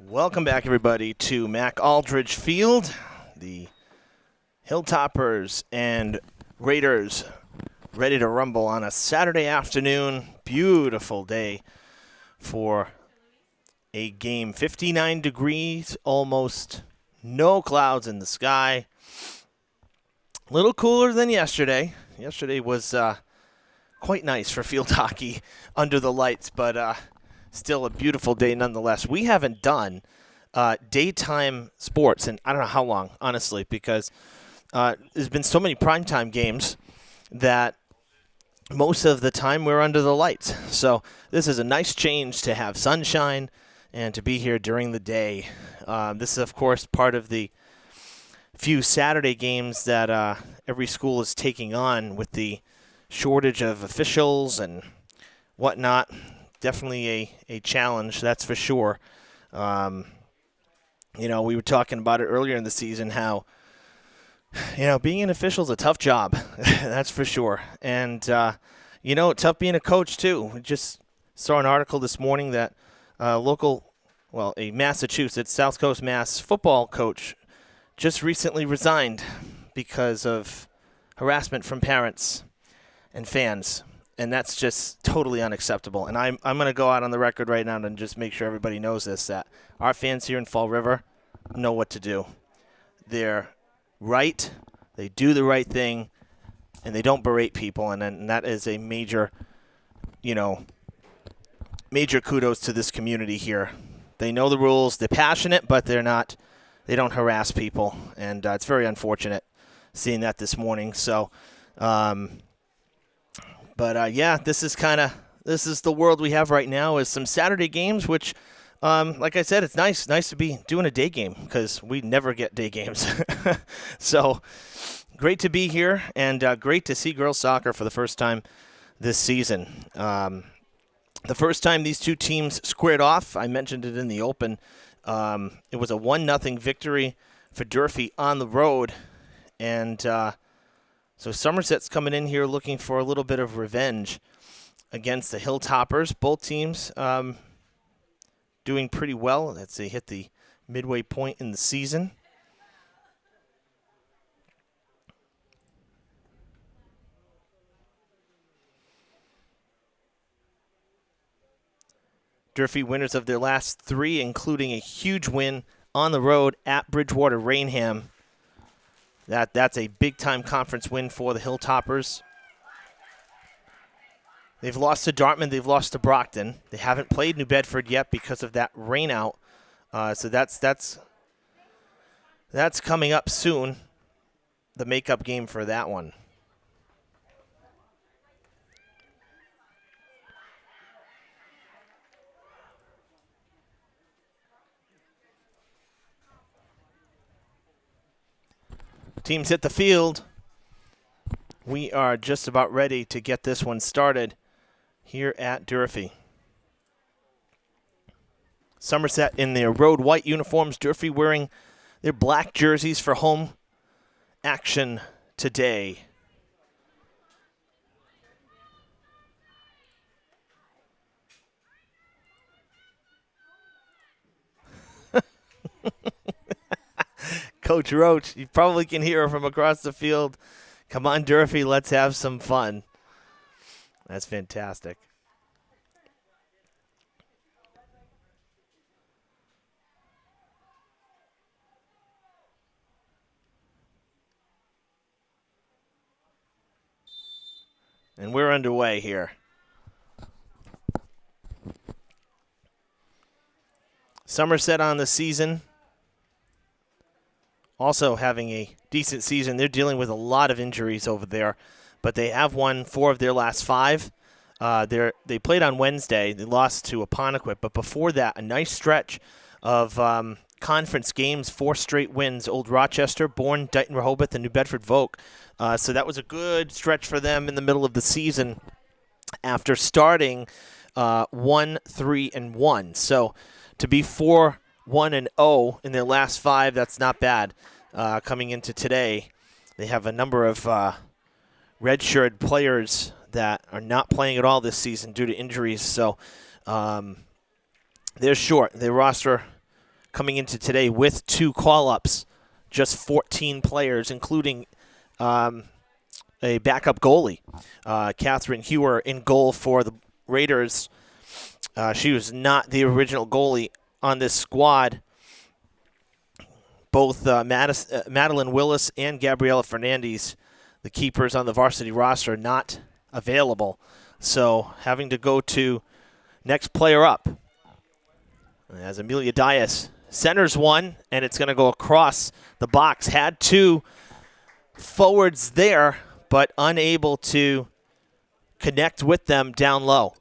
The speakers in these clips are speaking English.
Welcome back, everybody, to Mac Aldridge Field. The Hilltoppers and Raiders ready to rumble on a Saturday afternoon. Beautiful day for a game. 59 degrees, almost no clouds in the sky. A little cooler than yesterday. Yesterday was quite nice for field hockey under the lights, but still a beautiful day nonetheless. We haven't done daytime sports in I don't know how long, honestly, because there's been so many primetime games that most of the time we're under the lights. So this is a nice change to have sunshine and to be here during the day. This is, of course, part of the few Saturday games that every school is taking on with the shortage of officials and whatnot. Definitely a challenge, that's for sure. We were talking about it earlier in the season, how, being an official is a tough job. That's for sure. And, tough being a coach, too. We just saw an article this morning that a Massachusetts, South Coast Mass football coach just recently resigned because of harassment from parents and fans. And that's just totally unacceptable. And I'm going to go out on the record right now and just make sure everybody knows this, that our fans here in Fall River know what to do. They're right. They do the right thing. And they don't berate people. And that is a major kudos to this community here. They know the rules. They're passionate, but they don't harass people. And it's very unfortunate seeing that this morning. So, this is the world we have right now, is some Saturday games, which, like I said, it's nice to be doing a day game because we never get day games. So great to be here and great to see girls soccer for the first time this season. The first time these two teams squared off, I mentioned it in the open, it was a 1-0 victory for Durfee on the road, and so Somerset's coming in here looking for a little bit of revenge against the Hilltoppers. Both teams doing pretty well as they hit the midway point in the season. Durfee winners of their last three, including a huge win on the road at Bridgewater Rainham. That's a big-time conference win for the Hilltoppers. They've lost to Dartmouth. They've lost to Brockton. They haven't played New Bedford yet because of that rainout. So that's coming up soon, the makeup game for that one. Teams hit the field. We are just about ready to get this one started here at Durfee. Somerset in their road white uniforms. Durfee wearing their black jerseys for home action today. Coach Roach, you probably can hear her from across the field. Come on, Durfee, let's have some fun. That's fantastic. And we're underway here. Somerset on the season, also having a decent season. They're dealing with a lot of injuries over there, but they have won 4 of their last 5. They played on Wednesday. They lost to Apponequet, but before that, a nice stretch of conference games, 4 straight wins. Old Rochester, Bourne, Dighton Rehoboth, and New Bedford Vogue. So that was a good stretch for them in the middle of the season after starting 1-3-1. So to be 4-1-0 in their last 5, that's not bad. Coming into today, they have a number of redshirted players that are not playing at all this season due to injuries. So they're short. Their roster coming into today with 2 call-ups, just 14 players, including a backup goalie. Catherine Hewer in goal for the Raiders. She was not the original goalie on this squad. Both Madeline Willis and Gabriela Fernandez, the keepers on the varsity roster, not available. So having to go to next player up. As Amelia Dias centers one, and it's going to go across the box. Had 2 forwards there, but unable to connect with them down low.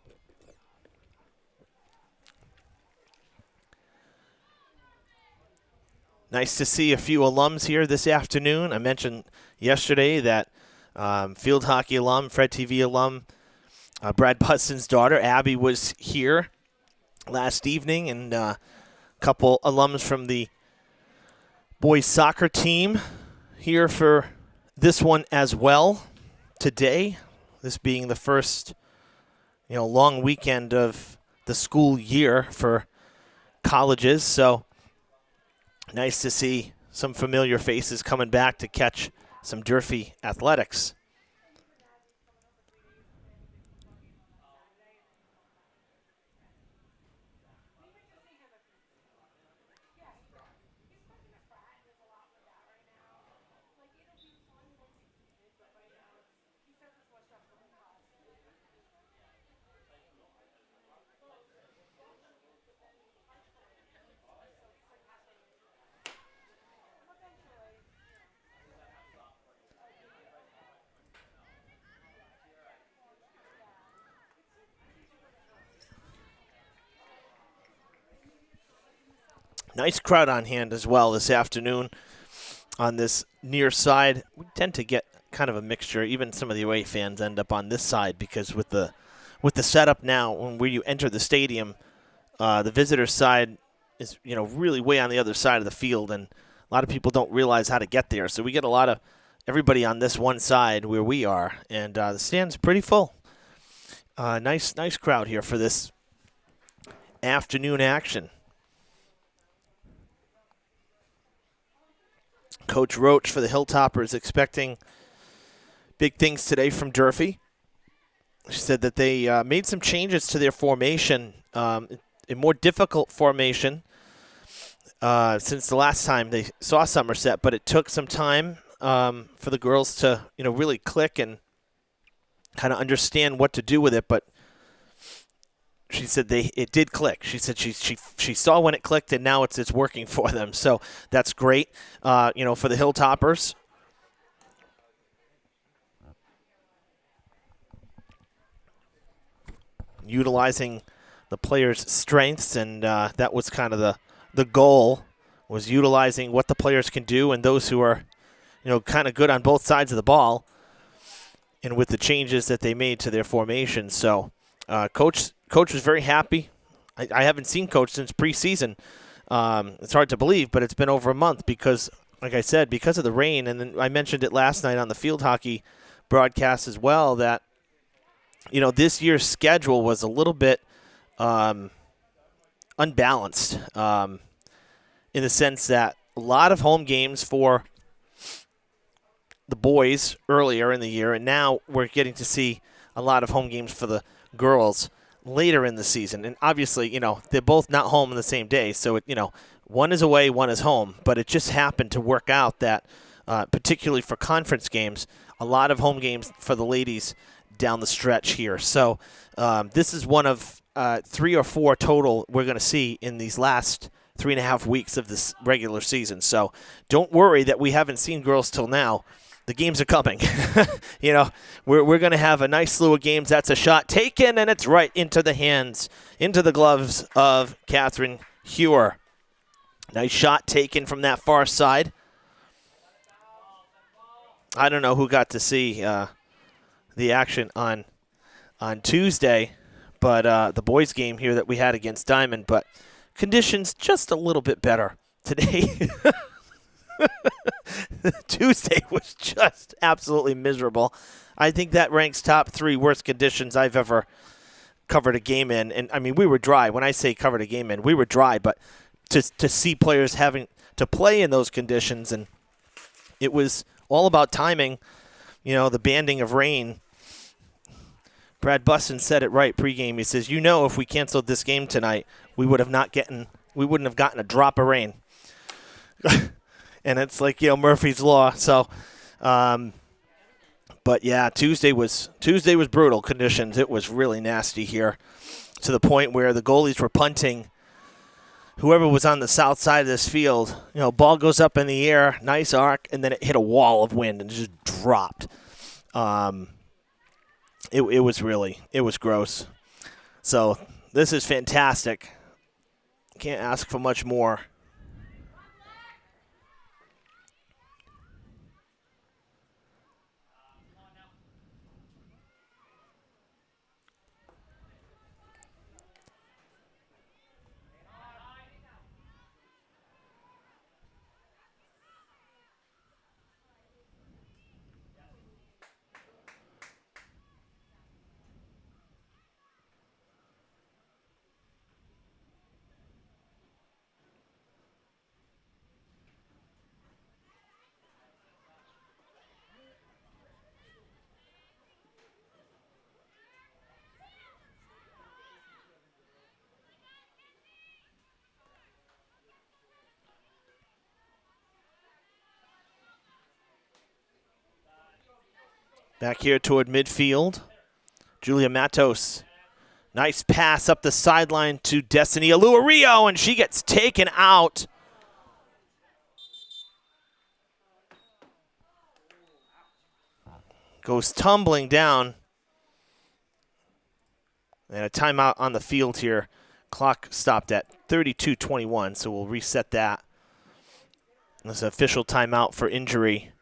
Nice to see a few alums here this afternoon. I mentioned yesterday that field hockey alum, Fred TV alum, Brad Buston's daughter, Abby, was here last evening, and a couple alums from the boys soccer team here for this one as well today. This being the first, long weekend of the school year for colleges. So nice to see some familiar faces coming back to catch some Durfee athletics. Nice crowd on hand as well this afternoon on this near side. We tend to get kind of a mixture. Even some of the away fans end up on this side because with the setup now, when you enter the stadium, the visitor side is really way on the other side of the field, and a lot of people don't realize how to get there. So we get a lot of everybody on this one side where we are, and the stand's pretty full. Nice crowd here for this afternoon action. Coach Roach for the Hilltoppers expecting big things today from Durfee. She said that they made some changes to their formation, a more difficult formation since the last time they saw Somerset, but it took some time for the girls to really click and kind of understand what to do with it. But she said it did click. She said she saw when it clicked, and now it's working for them. So that's great, for the Hilltoppers. Utilizing the players' strengths, and that was kind of the goal, was utilizing what the players can do and those who are, kind of good on both sides of the ball, and with the changes that they made to their formation. So Coach was very happy. I haven't seen Coach since preseason. It's hard to believe, but it's been over a month because, like I said, because of the rain. And then I mentioned it last night on the field hockey broadcast as well that, this year's schedule was a little bit unbalanced in the sense that a lot of home games for the boys earlier in the year, and now we're getting to see a lot of home games for the girls later in the season. And obviously, they're both not home on the same day, so one is away, one is home. But it just happened to work out that, particularly for conference games, a lot of home games for the ladies down the stretch here. So this is one of 3 or 4 total we're going to see in these last 3.5 weeks of this regular season. So don't worry that we haven't seen girls till now. The games are coming. We're going to have a nice slew of games. That's a shot taken, and it's right into the hands, into the gloves of Catherine Hewer. Nice shot taken from that far side. I don't know who got to see the action on Tuesday, but the boys' game here that we had against Diamond, but conditions just a little bit better today. Tuesday was just absolutely miserable. I think that ranks top 3 worst conditions I've ever covered a game in. And, I mean, we were dry. When I say covered a game in, we were dry, but to see players having to play in those conditions, and it was all about timing. The banding of rain. Brad Buston said it right pregame. He says, if we canceled this game tonight, we wouldn't have gotten a drop of rain. And it's like, Murphy's Law. So, but yeah, Tuesday was brutal conditions. It was really nasty here, to the point where the goalies were punting. Whoever was on the south side of this field, ball goes up in the air, nice arc, and then it hit a wall of wind and just dropped. It was gross. So this is fantastic. Can't ask for much more. Back here toward midfield, Julia Matos. Nice pass up the sideline to Destiny Aluario, and she gets taken out. Goes tumbling down. And a timeout on the field here. Clock stopped at 32:21, so we'll reset that. This is an official timeout for injury.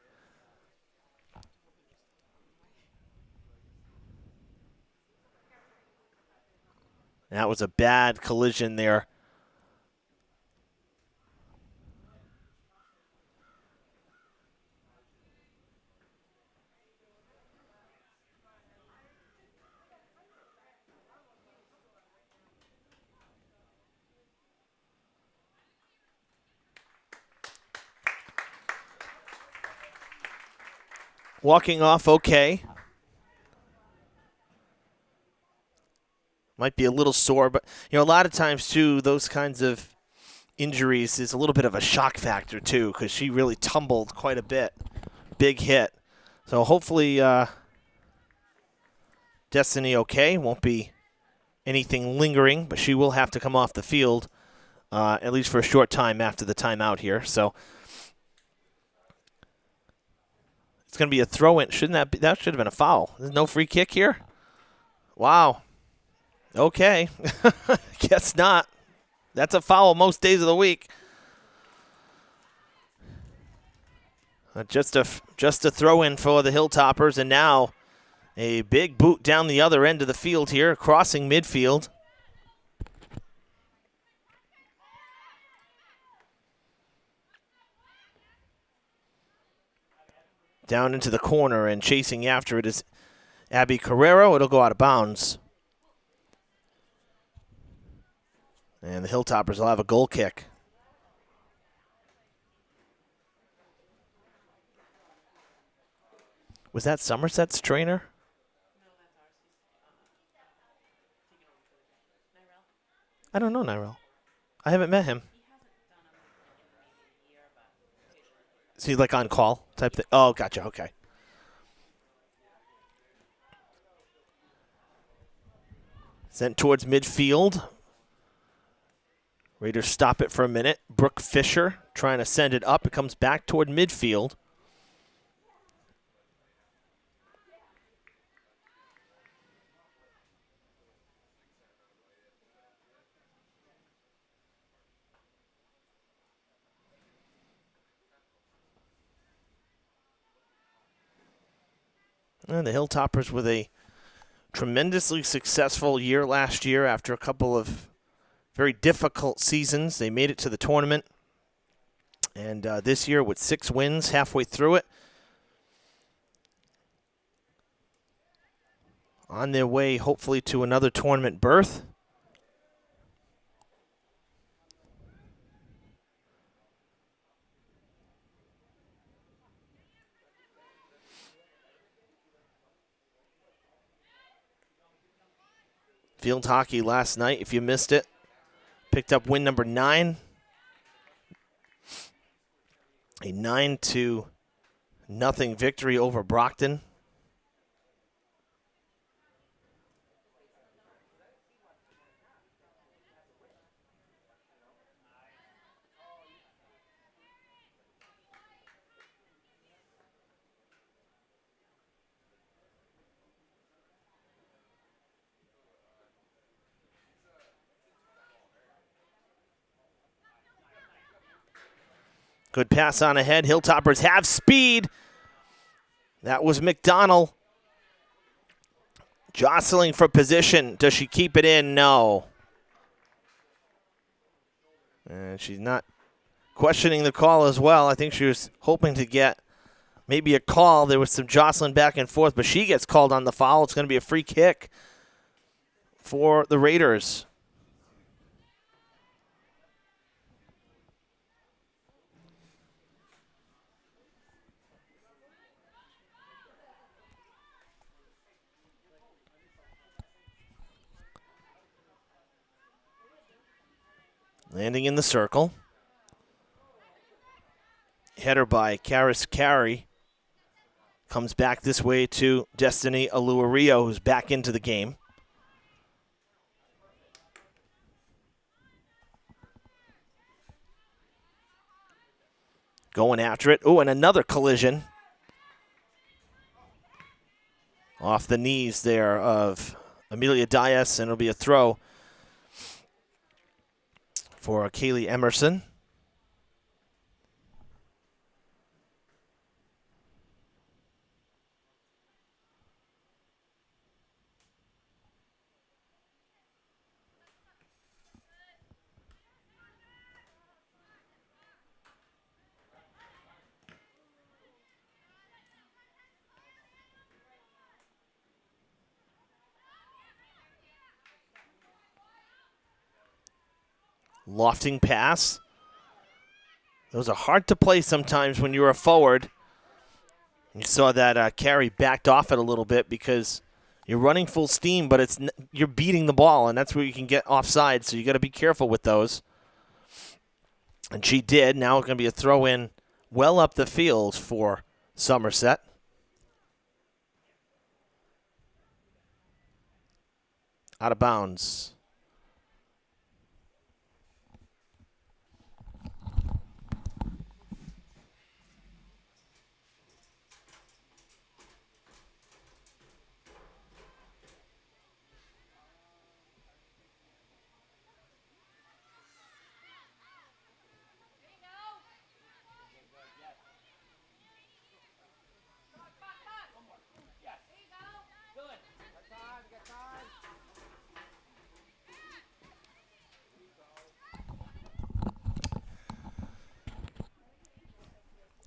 That was a bad collision there. Walking off okay. Might be a little sore, but a lot of times too, those kinds of injuries is a little bit of a shock factor too, because she really tumbled quite a bit. Big hit. So hopefully Destiny okay. Won't be anything lingering, but she will have to come off the field at least for a short time after the timeout here. So it's going to be a throw-in. That should have been a foul. There's no free kick here? Wow. Okay. Guess not. That's a foul most days of the week. Just a throw-in for the Hilltoppers, and now a big boot down the other end of the field here, crossing midfield. Down into the corner, and chasing after it is Abby Carrero. It'll go out of bounds. And the Hilltoppers will have a goal kick. Was that Somerset's trainer? I don't know Nyrell. I haven't met him. Is he like on call type thing? Oh, gotcha. Okay. Sent towards midfield. Raiders stop it for a minute. Brooke Fisher trying to send it up. It comes back toward midfield. And the Hilltoppers with a tremendously successful year last year after a couple of very difficult seasons. They made it to the tournament. And this year with 6 wins halfway through it. On their way, hopefully, to another tournament berth. field hockey last night, if you missed it. Picked up win number 9. A 9-0 victory over Brockton. Good pass on ahead. Hilltoppers have speed. That was McDonald. Jostling for position. Does she keep it in? No. And she's not questioning the call as well. I think she was hoping to get maybe a call. There was some jostling back and forth, but she gets called on the foul. It's going to be a free kick for the Raiders. Landing in the circle. Header by Karis Carey. Comes back this way to Destiny Aluario, who's back into the game. Going after it. Oh, and another collision. Off the knees there of Amelia Dias, and it'll be a throw for Kaylee Emerson. Lofting pass. Those are hard to play sometimes when you're a forward. You saw that Carey backed off it a little bit because you're running full steam, but you're beating the ball, and that's where you can get offside, so you got to be careful with those. And she did. Now it's going to be a throw-in well up the field for Somerset. Out of bounds.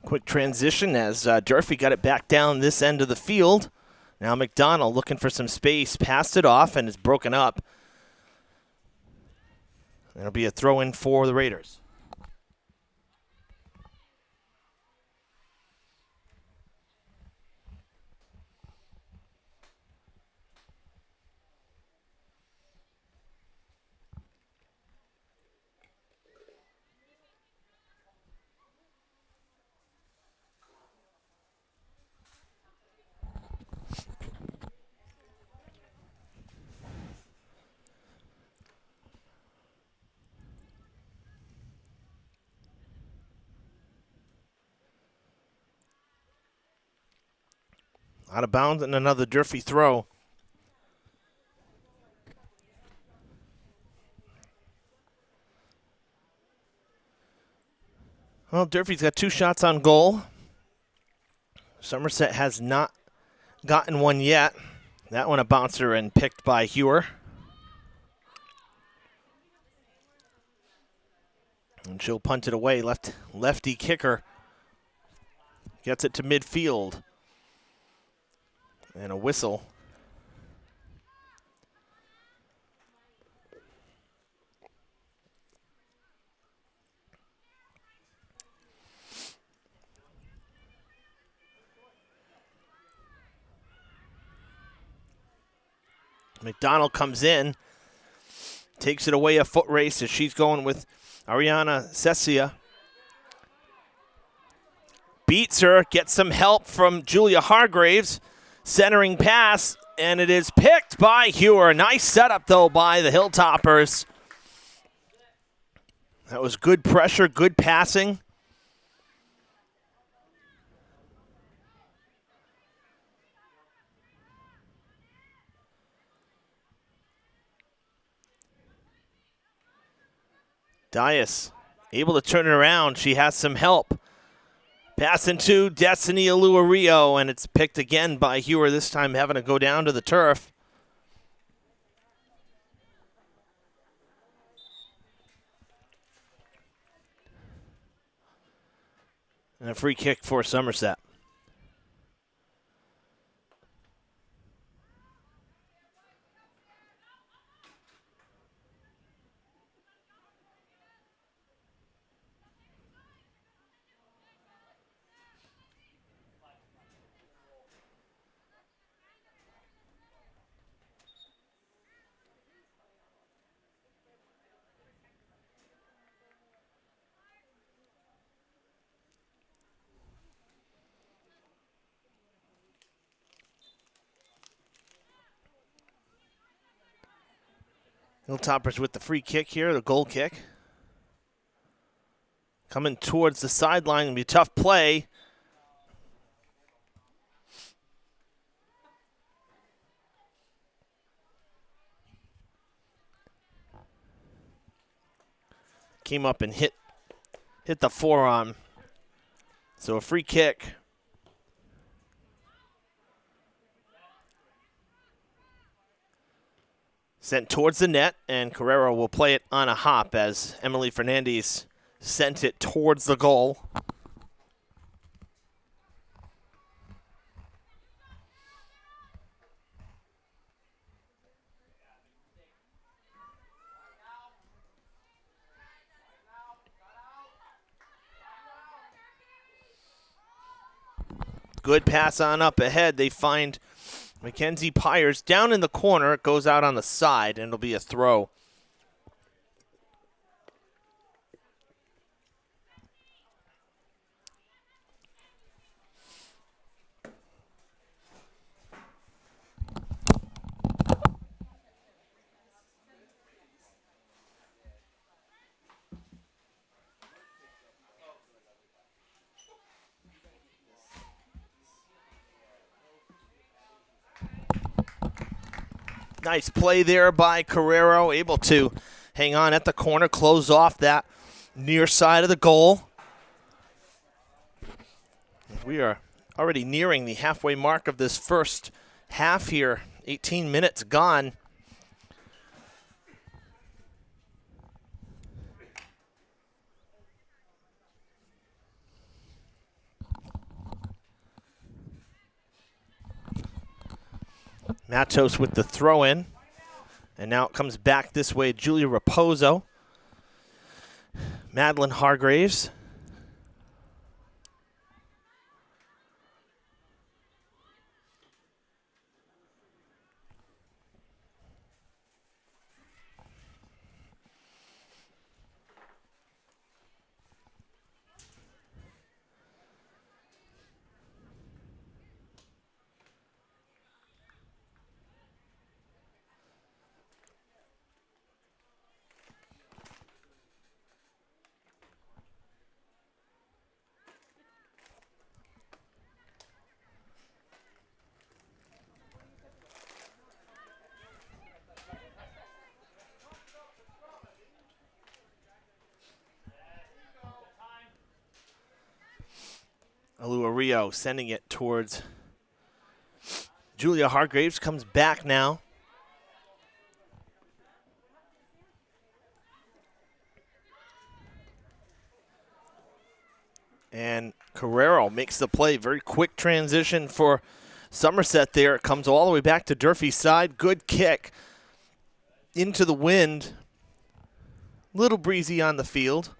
Quick transition as Durfee got it back down this end of the field. Now McDonald looking for some space, passed it off, and it's broken up. It'll be a throw-in for the Raiders. Out of bounds and another Durfee throw. Well, Durfee's got 2 shots on goal. Somerset has not gotten one yet. That one a bouncer and picked by Hewer. And she'll punt it away. Lefty kicker gets it to midfield. And a whistle. McDonald comes in. takes it away a foot race as she's going with Ariana Cecia. Beats her, gets some help from Julia Hargraves. Centering pass, and it is picked by Hewer. Nice setup, though, by the Hilltoppers. That was good pressure, good passing. Dias able to turn it around. She has some help. Passing to Destiny Aluario, and it's picked again by Hewer, this time having to go down to the turf. And a free kick for Somerset. Hilltoppers with the free kick here, the goal kick. Coming towards the sideline, going to be a tough play. Came up and hit the forearm. So a free kick. Sent towards the net, and Carrero will play it on a hop as Emily Fernandez sent it towards the goal. Good pass on up ahead. They find Mackenzie Pyers down in the corner. It goes out on the side, and it'll be a throw. Nice play there by Carrero, able to hang on at the corner, close off that near side of the goal. We are already nearing the halfway mark of this first half here. 18 minutes gone. Matos with the throw in. And now it comes back this way. Julia Raposo. Madeline Hargraves. Aluario sending it towards Julia Hargraves. Comes back now. And Carrero makes the play. Very quick transition for Somerset there. It comes all the way back to Durfee's side. Good kick into the wind. Little breezy on the field.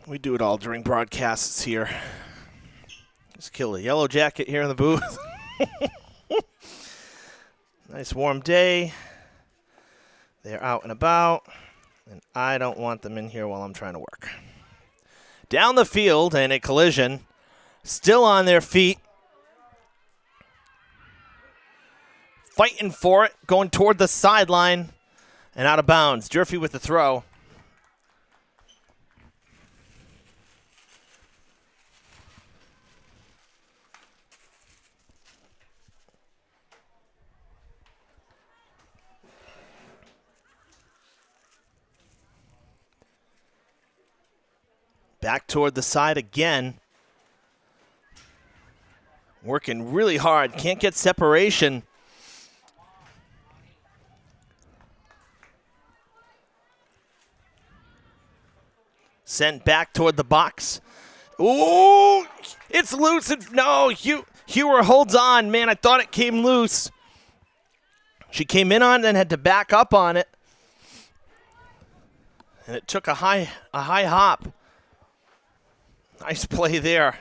We do it all during broadcasts here. Just kill a yellow jacket here in the booth. Nice warm day. They're out and about, and I don't want them in here while I'm trying to work. Down the field and a collision. Still on their feet. Fighting for it, going toward the sideline and out of bounds. Durfee with the throw. Back toward the side again. Working really hard. Can't get separation. Sent back toward the box. Ooh, it's loose. No, Hewer holds on. Man, I thought it came loose. She came in on it and had to back up on it. And it took a high hop. Nice play there.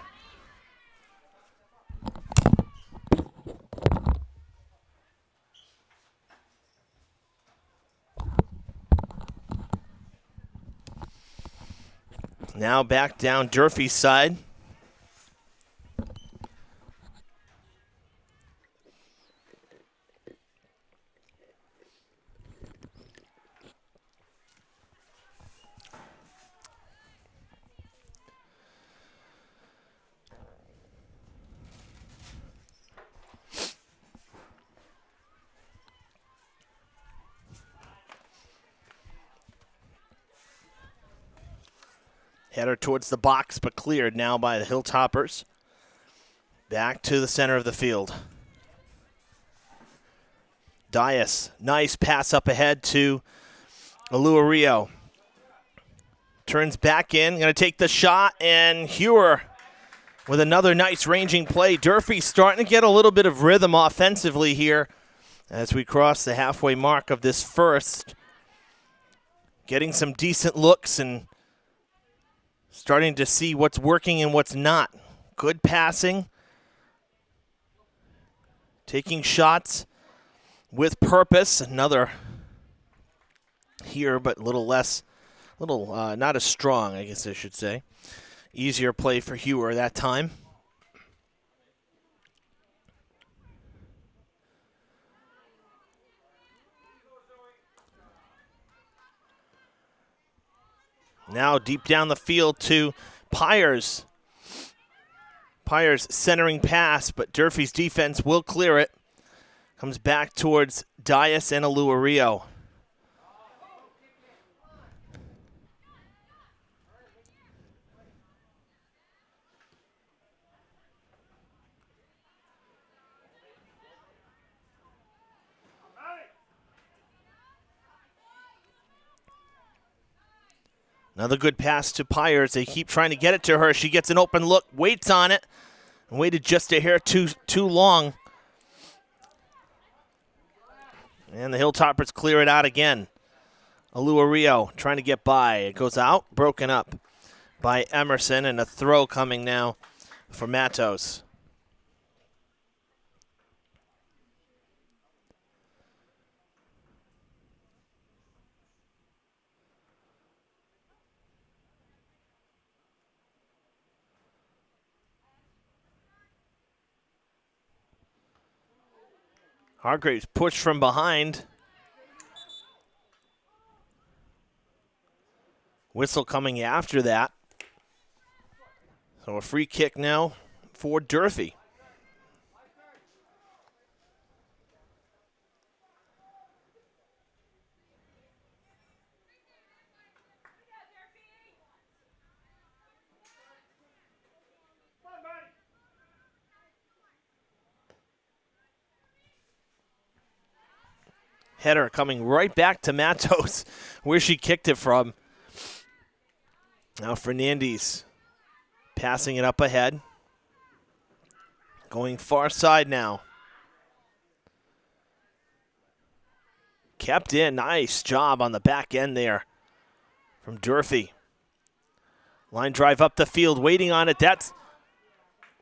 Now back down Durfee's side. Header towards the box, but cleared now by the Hilltoppers. Back to the center of the field. Dias, nice pass up ahead to Alua Rio. Turns back in, going to take the shot, and Hewer with another nice ranging play. Durfee starting to get a little bit of rhythm offensively here as we cross the halfway mark of this first. Getting some decent looks and starting to see what's working and what's not. Good passing. Taking shots with purpose. Another here, but a little less, not as strong, I guess I should say. Easier play for Hewer that time. Now deep down the field to Pyers. Pyers centering pass, but Durfee's defense will clear it. Comes back towards Dias and Alua Rio. Another good pass to Pyers. They keep trying to get it to her. She gets an open look, waits on it, and waited just a hair too long. And the Hilltoppers clear it out again. Alua Rio trying to get by. It goes out, broken up by Emerson, and a throw coming now for Matos. Hargraves pushed from behind. Whistle coming after that. So a free kick now for Durfee. Header coming right back to Matos, where she kicked it from. Now Fernandez passing it up ahead. Going far side now. Kept in. Nice job on the back end there from Durfee. Line drive up the field, waiting on it. That's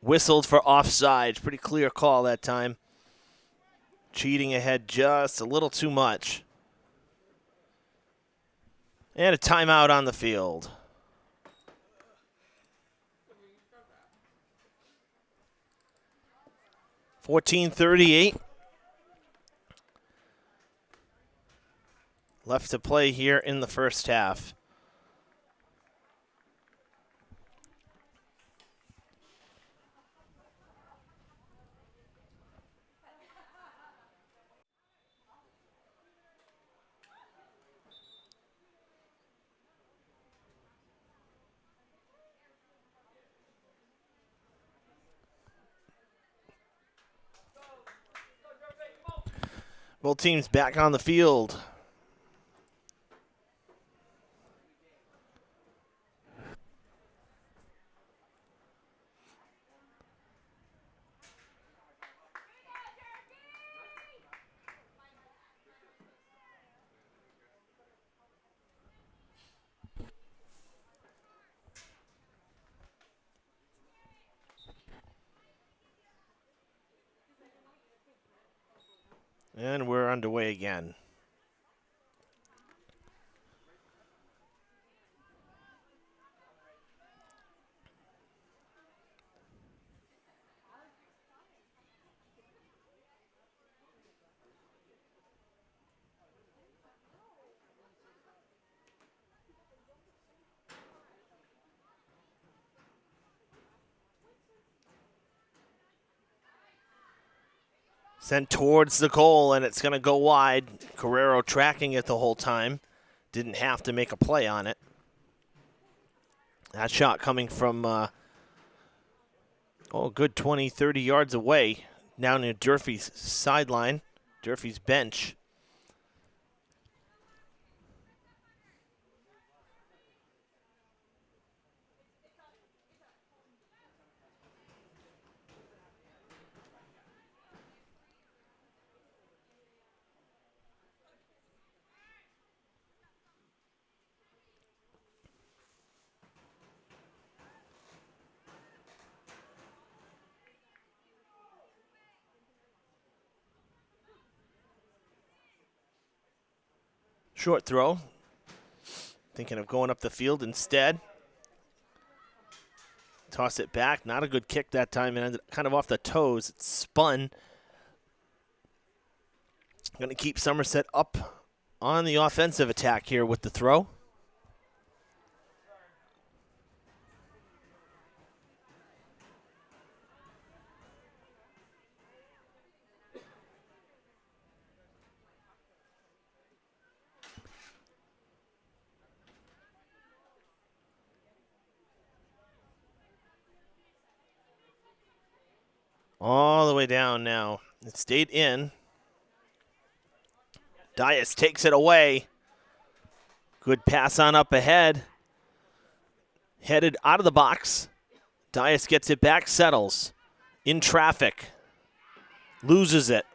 whistled for offside. Pretty clear call that time. Cheating ahead just a little too much. And a timeout on the field. .14:38 left to play here in the first half. Both teams back on the field. And we're underway again. Sent towards the goal, and it's going to go wide. Carrero tracking it the whole time. Didn't have to make a play on it. That shot coming from, a good 20, 30 yards away, down near Durfee's sideline, Durfee's bench. Short throw. Thinking of going up the field instead. Toss it back. Not a good kick that time. It ended kind of off the toes. It spun. Going to keep Somerset up on the offensive attack here with the throw. All the way down now. It stayed in. Dias takes it away. Good pass on up ahead. Headed out of the box. Dias gets it back, settles. In traffic. Loses it.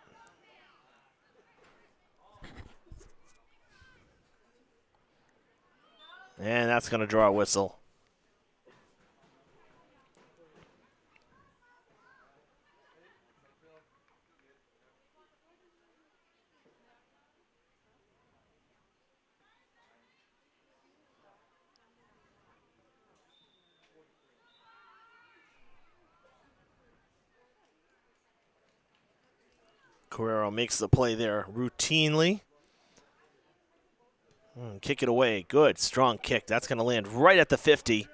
And that's going to draw a whistle. Carrero makes the play there routinely. Kick it away. Good, strong kick. That's going to land right at the 50.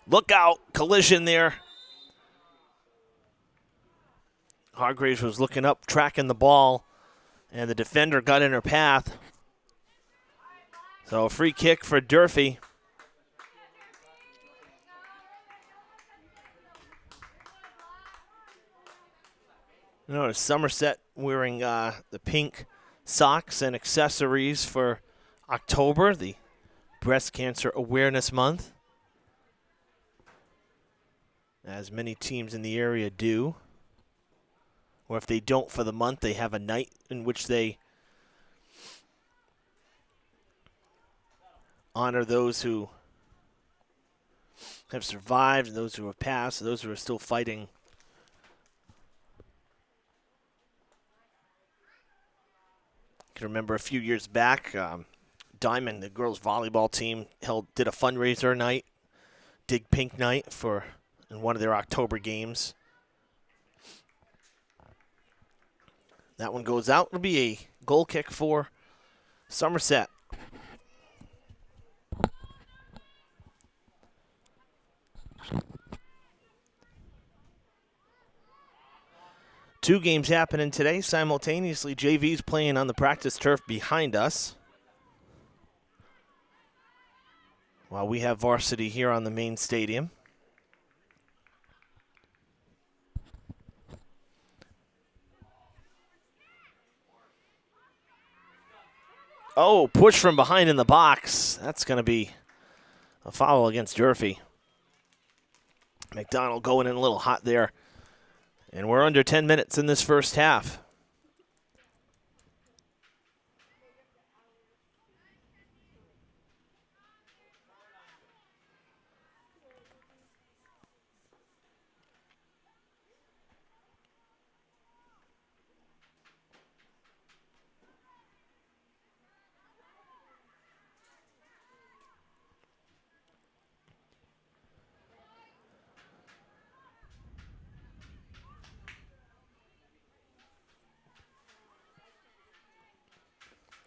Look out, collision there. Hargraves was looking up, tracking the ball, and the defender got in her path. So a free kick for Durfee. You notice Somerset wearing the pink socks and accessories for October, the Breast Cancer Awareness Month, as many teams in the area do. Or if they don't for the month, they have a night in which they honor those who have survived, and those who have passed, those who are still fighting. I can remember a few years back, Diamond, the girls volleyball team, did a fundraiser night, Dig Pink Night, in one of their October games. That one goes out. It'll be a goal kick for Somerset. Two games happening today simultaneously. JV's playing on the practice turf behind us, while we have varsity here on the main stadium. Oh, push from behind in the box. That's going to be a foul against Durfee. McDonald going in a little hot there. And we're under 10 minutes in this first half.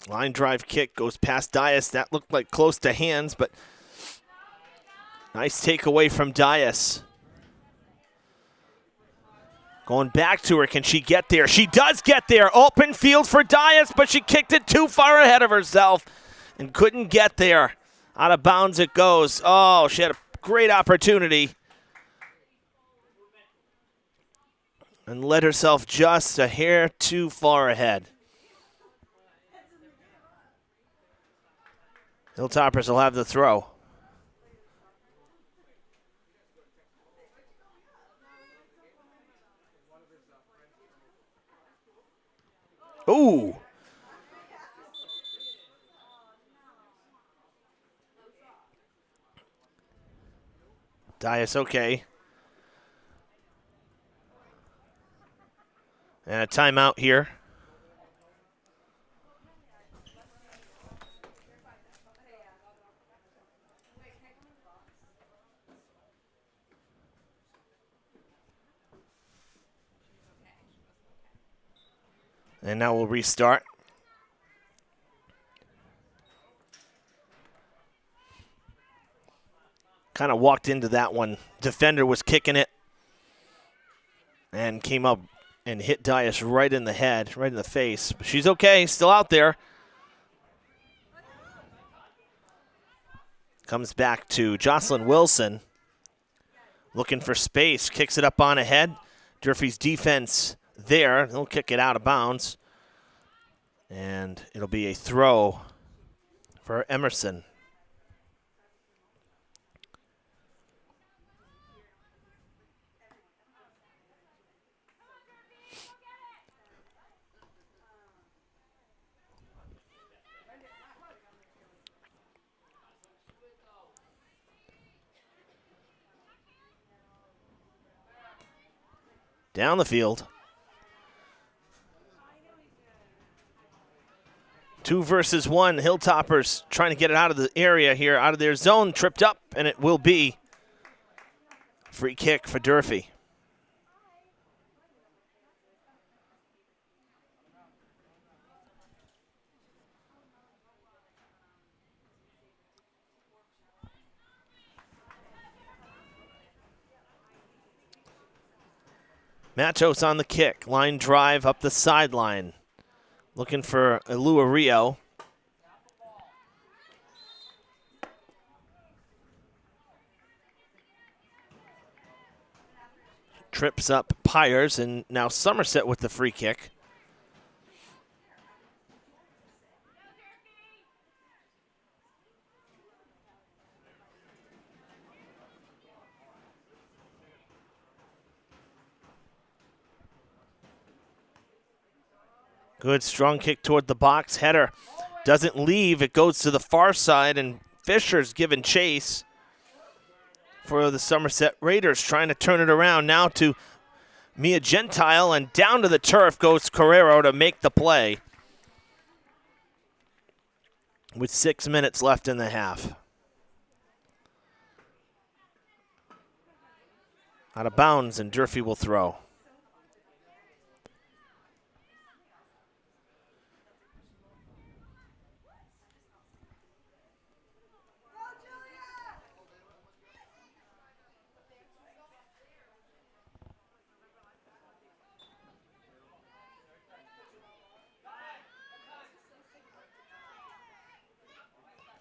Line drive kick goes past Dias. That looked like close to hands, but nice takeaway from Dias. Going back to her. Can she get there? She does get there. Open field for Dias, but she kicked it too far ahead of herself and couldn't get there. Out of bounds it goes. Oh, she had a great opportunity and let herself just a hair too far ahead. Hilltoppers will have the throw. Ooh. Dias okay. And a timeout here. And now we'll restart. Kind of walked into that one. Defender was kicking it and came up and hit Dias right in the head, right in the face. But she's okay, still out there. Comes back to Jocelyn Wilson. Looking for space, kicks it up on ahead. Durfee's defense there. They'll kick it out of bounds. And it'll be a throw for Emerson. Down the field. 2 versus 1. Hilltoppers trying to get it out of the area here, out of their zone. Tripped up, and it will be free kick for Durfee. Matos on the kick. Line drive up the sideline. Looking for Alua Rio. Trips up Pyers, and now Somerset with the free kick. Good strong kick toward the box. Header doesn't leave. It goes to the far side, and Fisher's given chase. for the Somerset Raiders, trying to turn it around now to Mia Gentile, and down to the turf goes Carrero to make the play with 6 minutes left in the half. Out of bounds, and Durfee will throw.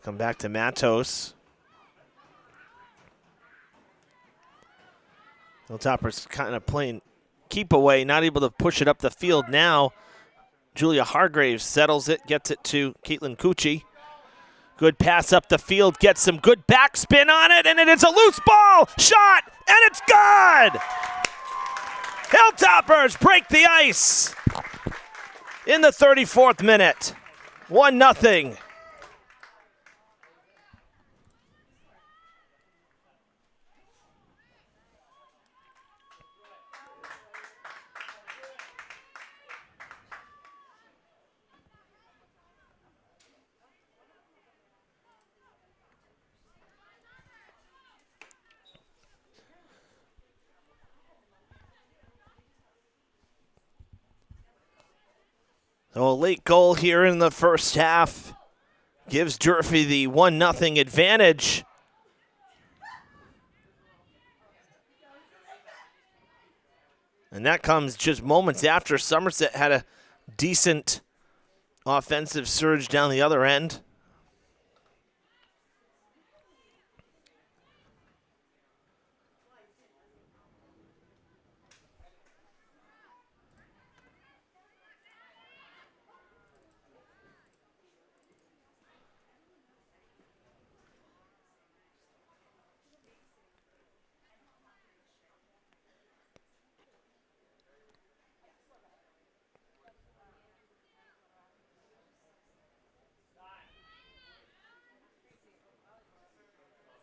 Come back to Matos. Hilltoppers kind of playing keep away, not able to push it up the field now. Julia Hargraves settles it, gets it to Caitlin Cucci. Good pass up the field, gets some good backspin on it, and it is a loose ball, shot, and it's good! Hilltoppers break the ice in the 34th minute. 1-0. So a late goal here in the first half gives Durfee the 1-0 advantage. And that comes just moments after Somerset had a decent offensive surge down the other end.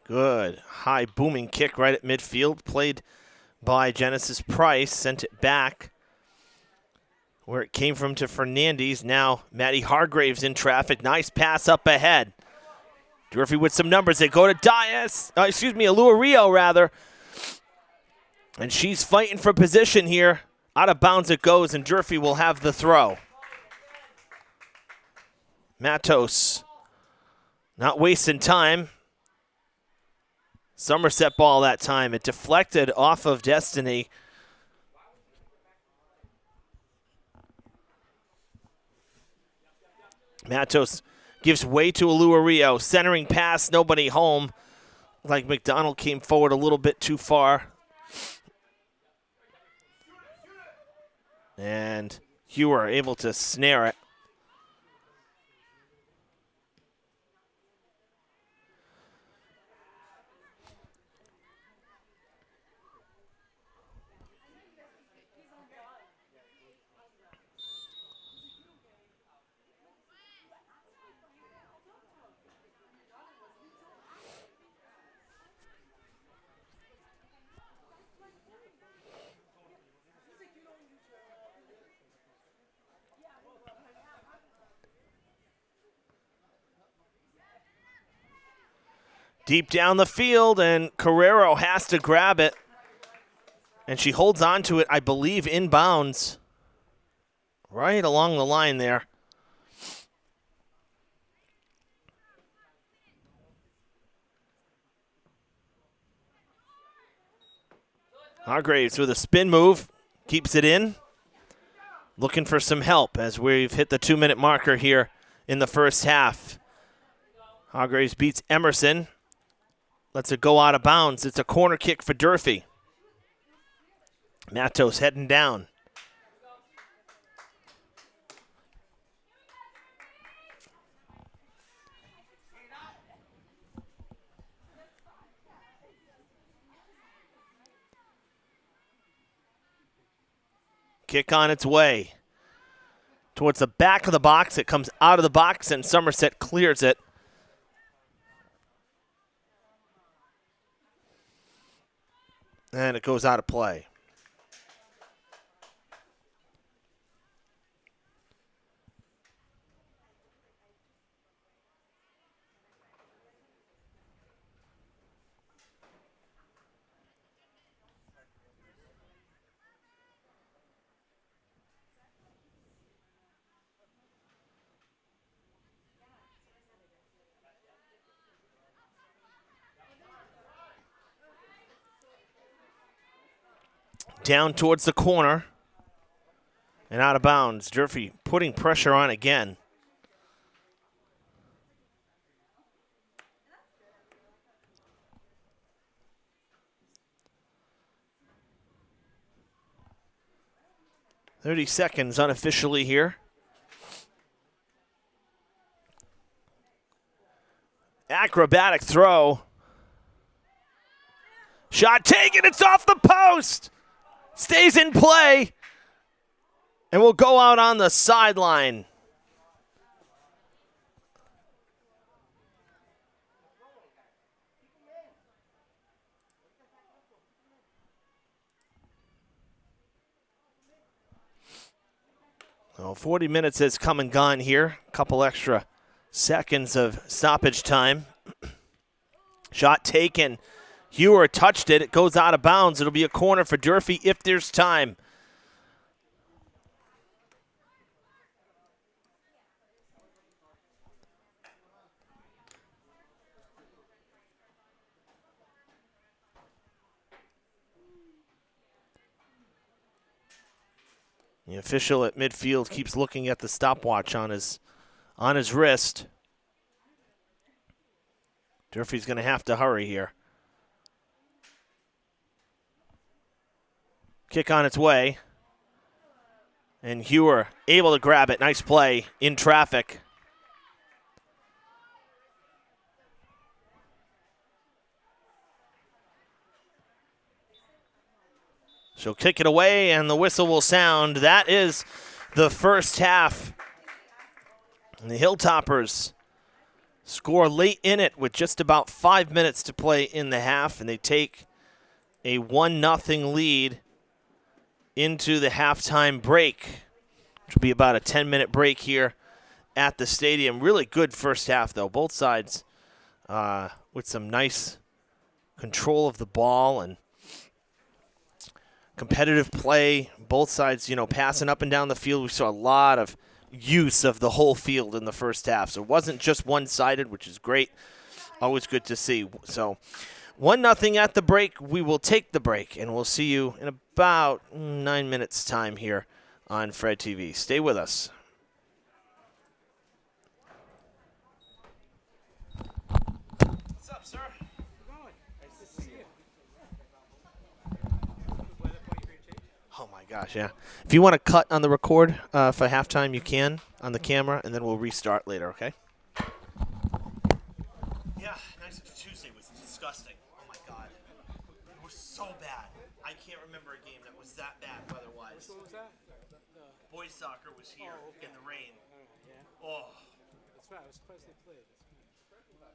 Good high booming kick right at midfield, played by Genesis Price, sent it back where it came from to Fernandez. Now Maddie Hargraves in traffic, nice pass up ahead. Durfee with some numbers, they go to Alua Rio rather. And she's fighting for position here. Out of bounds it goes, and Durfee will have the throw. Matos not wasting time. Somerset ball that time. It deflected off of Destiny. Matos gives way to Alua Rio. Centering pass, nobody home. Like McDonald came forward a little bit too far. And Hewer able to snare it. Deep down the field, and Carrero has to grab it. And she holds on to it, I believe, inbounds. Right along the line there. Hargraves with a spin move, keeps it in. Looking for some help as we've hit the 2-minute marker here in the first half. Hargraves beats Emerson. Lets it go out of bounds. It's a corner kick for Durfee. Matos heading down. Kick on its way towards the back of the box. It comes out of the box, and Somerset clears it. And it goes out of play. Down towards the corner and out of bounds. Durfee putting pressure on again. "30 seconds unofficially here. Acrobatic throw. Shot taken. It's off the post. Stays in play. And will go out on the sideline. So 40 minutes has come and gone here. A couple extra seconds of stoppage time. Shot taken. Hewer touched it. It goes out of bounds. It'll be a corner for Durfee if there's time. The official at midfield keeps looking at the stopwatch on his wrist. Durfee's going to have to hurry here. Kick on its way. And Hewer able to grab it. Nice play in traffic. She'll kick it away, and the whistle will sound. That is the first half. And the Hilltoppers score late in it with just about 5 minutes to play in the half, and they take a 1-0 lead into the halftime break, which will be about a 10-minute break here at the stadium. Really good first half, though. Both sides with some nice control of the ball and competitive play. Both sides, passing up and down the field. We saw a lot of use of the whole field in the first half. So it wasn't just one-sided, which is great. Always good to see. So 1-0 at the break. We will take the break, and we'll see you in about 9 minutes' time here on Fred TV. Stay with us. What's up, sir? Oh, my gosh, yeah. If you want to cut on the record for halftime, you can on the camera, and then we'll restart later, okay? Yeah, nice. Tuesday was disgusting. Oh, my God. It was so bad. I can't remember a game that was that bad weather-wise. What was that? Boys soccer was here in the rain. Yeah. Oh. That's right. I was surprised they played.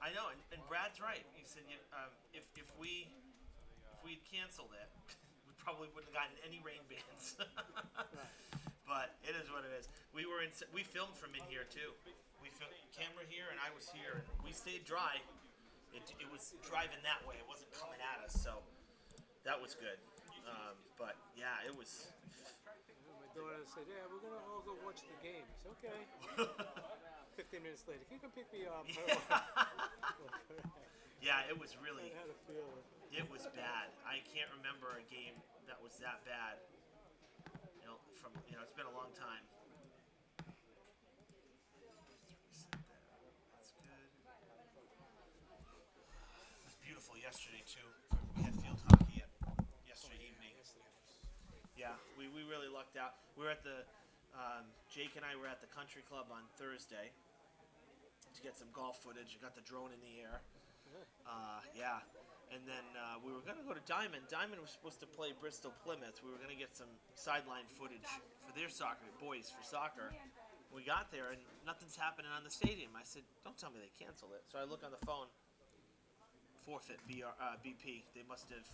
I know, and Brad's right. He said if we'd canceled it, we probably wouldn't have gotten any rain bans. Right. But it is what it is. We filmed from in here too. We filmed camera here, and I was here, and we stayed dry. It was driving that way. It wasn't coming at us, so that was good. But yeah, it was. My daughter said, "Yeah, we're gonna all go watch the game." I said, "Okay." 15 minutes later, can you come pick me up? Yeah, it was really. I had a feeling. It was bad. I can't remember a game that was that bad. It's been a long time. That's good. It was beautiful yesterday too. We had field hockey yesterday evening. Yeah, we really lucked out. We were at the Jake and I were at the country club on Thursday to get some golf footage. I got the drone in the air. Yeah. And then we were going to go to Diamond. Diamond was supposed to play Bristol Plymouth. We were going to get some sideline footage for their soccer, boys for soccer. We got there, and nothing's happening on the stadium. I said, don't tell me they canceled it. So I look on the phone, forfeit BP. They must have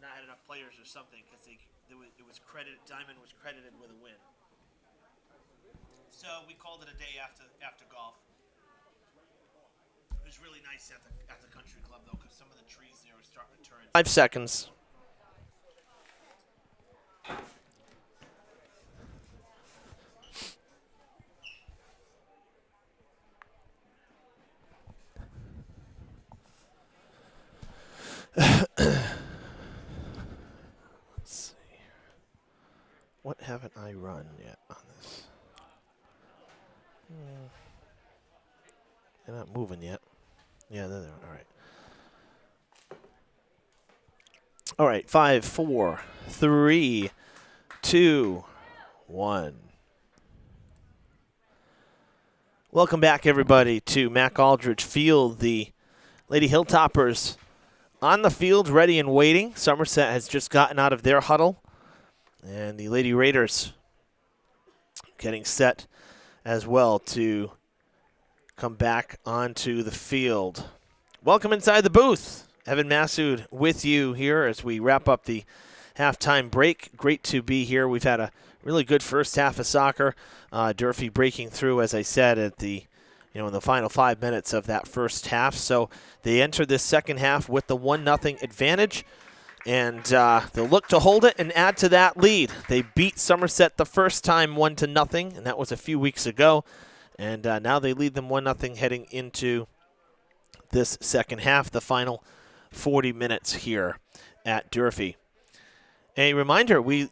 not had enough players or something because it was credited. Diamond was credited with a win. So we called it a day after golf. It was really nice at the country club though, because some of the trees there were starting to turn. 5 seconds. Let's see. What haven't I run yet on this? They're not moving yet. Yeah, they're there. All right. All right. 5, 4, 3, 2, 1. Welcome back, everybody, to Mac Aldridge Field. The Lady Hilltoppers on the field, ready and waiting. Somerset has just gotten out of their huddle. And the Lady Raiders getting set as well to come back onto the field. Welcome inside the booth. Evan Massoud with you here as we wrap up the halftime break. Great to be here. We've had a really good first half of soccer. Durfee breaking through, as I said, at the in the final 5 minutes of that first half. So they enter this second half with the 1-0 advantage, and they'll look to hold it and add to that lead. They beat Somerset the first time 1-0, and that was a few weeks ago. And now they lead them 1-0 heading into this second half, the final 40 minutes here at Durfee. A reminder, we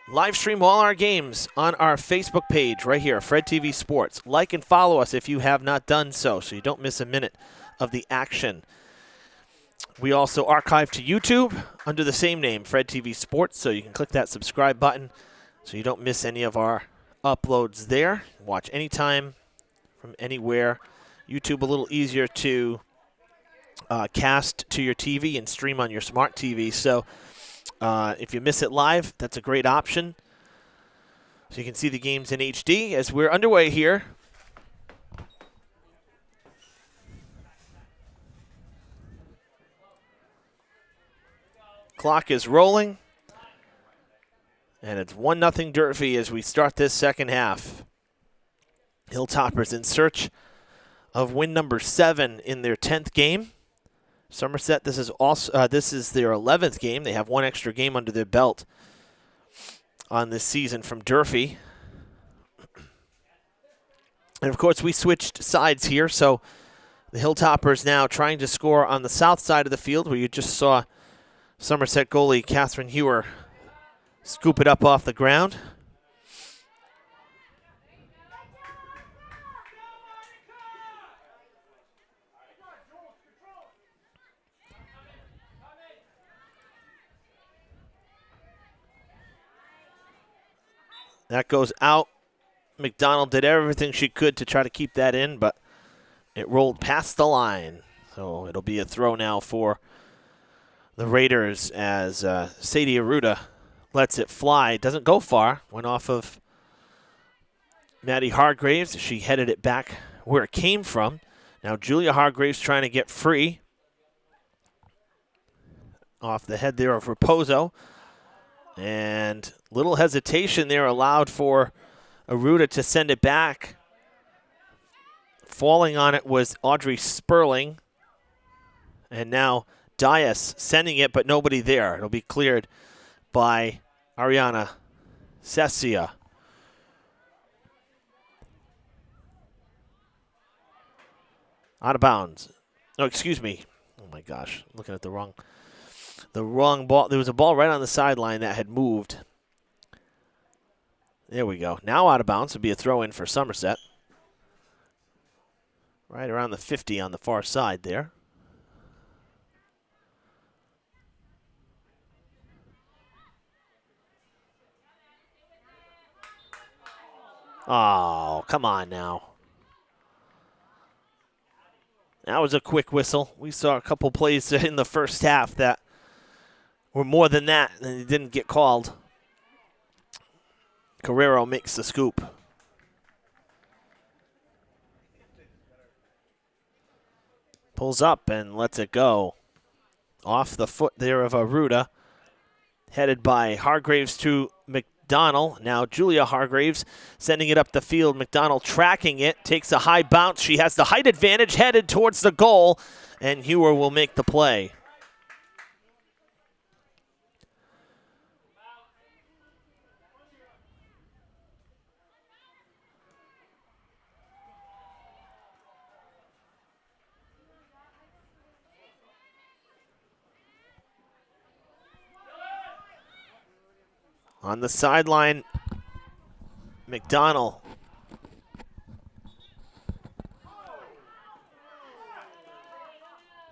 live stream all our games on our Facebook page right here, Fred TV Sports. Like and follow us if you have not done so you don't miss a minute of the action. We also archive to YouTube under the same name, Fred TV Sports, so you can click that subscribe button so you don't miss any of our uploads there. Watch anytime from anywhere. YouTube a little easier to cast to your TV and stream on your smart TV. So if you miss it live, that's a great option. So you can see the games in HD as we're underway here. Clock is rolling. And it's 1-0 Durfee as we start this second half. Hilltoppers in search of win number 7 in their 10th game. Somerset, this is their 11th game. They have one extra game under their belt on this season from Durfee. And, of course, we switched sides here, so the Hilltoppers now trying to score on the south side of the field where you just saw Somerset goalie Catherine Hewer scoop it up off the ground. That goes out. McDonald did everything she could to try to keep that in, but it rolled past the line. So it'll be a throw now for the Raiders as Sadie Aruda lets it fly. Doesn't go far. Went off of Maddie Hargraves. She headed it back where it came from. Now Julia Hargraves trying to get free. Off the head there of Raposo. And little hesitation there allowed for Aruda to send it back. Falling on it was Audrey Sperling. And now Dias sending it, but nobody there. It'll be cleared by Ariana Sessia. Out of bounds. Oh, excuse me. Oh, my gosh. I'm looking at the wrong ball. There was a ball right on the sideline that had moved. There we go. Now out of bounds would be a throw-in for Somerset. Right around the 50 on the far side there. Oh, come on now. That was a quick whistle. We saw a couple plays in the first half that were more than that, and it didn't get called. Carrero makes the scoop. Pulls up and lets it go. Off the foot there of Aruda. headed by Hargraves to McDonald. Now Julia Hargraves sending it up the field. McDonald tracking it, takes a high bounce. She has the height advantage, headed towards the goal, and Hewer will make the play. On the sideline, McDonald.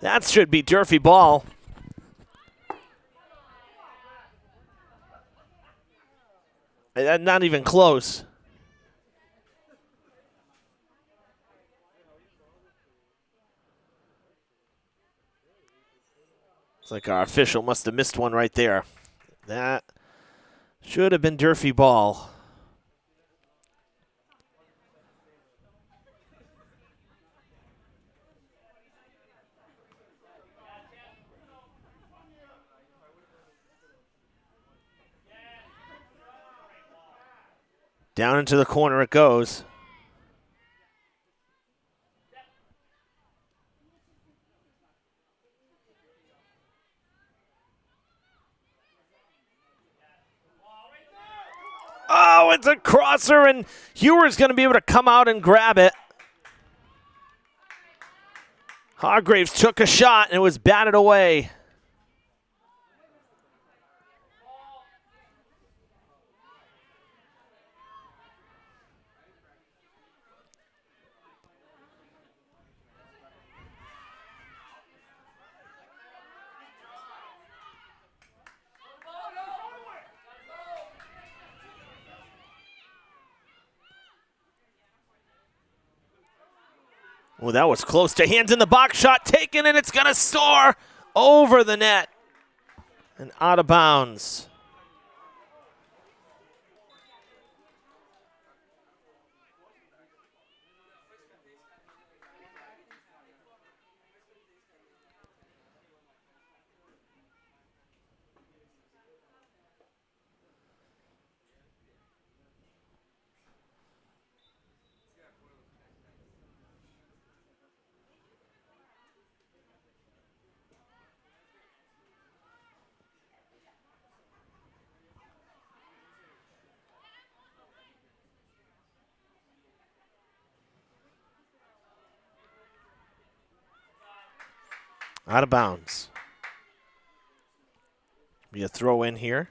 That should be Durfee ball. Not even close. It's like our official must have missed one right there. That should have been Durfee ball. Down into the corner it goes. Oh, it's a crosser, and Hewer's going to be able to come out and grab it. Hargraves took a shot, and it was batted away. Well, that was close to hands in the box, shot taken, and it's going to soar over the net and out of bounds. Out of bounds. Be a throw in here.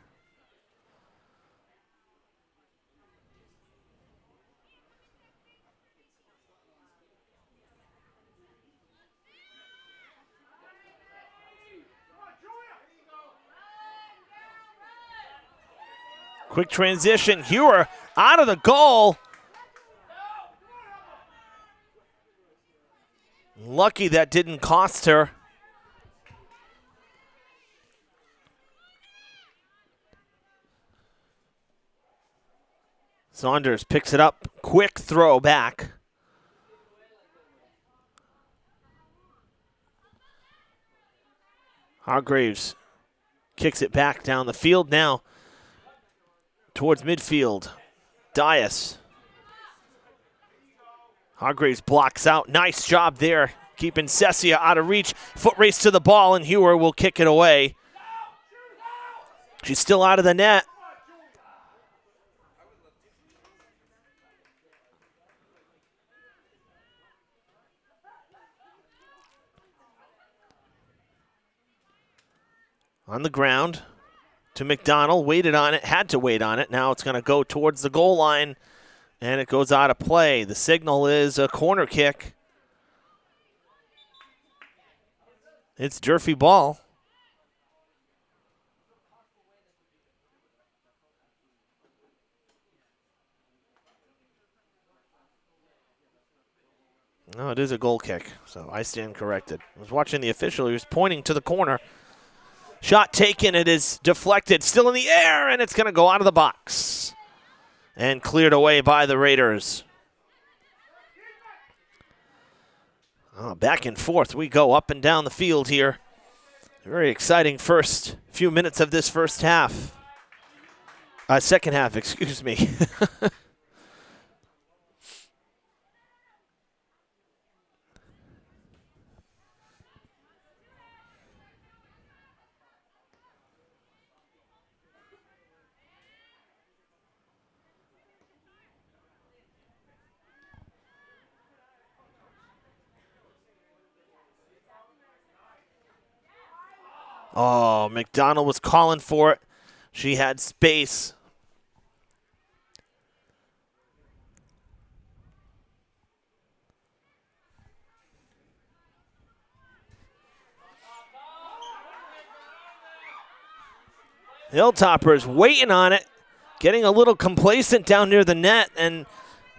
Quick transition. Hewer out of the goal. Lucky that didn't cost her. Saunders picks it up. Quick throw back. Hargraves kicks it back down the field now towards midfield. Dias. Hargraves blocks out. Nice job there, keeping Cessia out of reach. Foot race to the ball, and Hewer will kick it away. She's still out of the net. On the ground to McDonald, waited on it, had to wait on it. Now it's going to go towards the goal line, and it goes out of play. The signal is a corner kick. It's Durfee ball. No, it is a goal kick, so I stand corrected. I was watching the official. He was pointing to the corner. Shot taken, it is deflected, still in the air, and it's going to go out of the box. And cleared away by the Raiders. Back and forth we go, up and down the field here. Very exciting first few minutes of this first half. Second half, excuse me. Oh, McDonald was calling for it. She had space. Hilltoppers waiting on it, getting a little complacent down near the net, and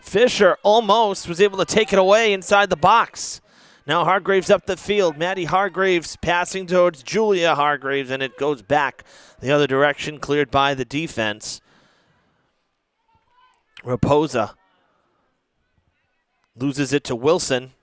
Fisher almost was able to take it away inside the box. Now Hargraves up the field. Maddie Hargraves passing towards Julia Hargraves, and it goes back the other direction, cleared by the defense. Raposa loses it to Wilson.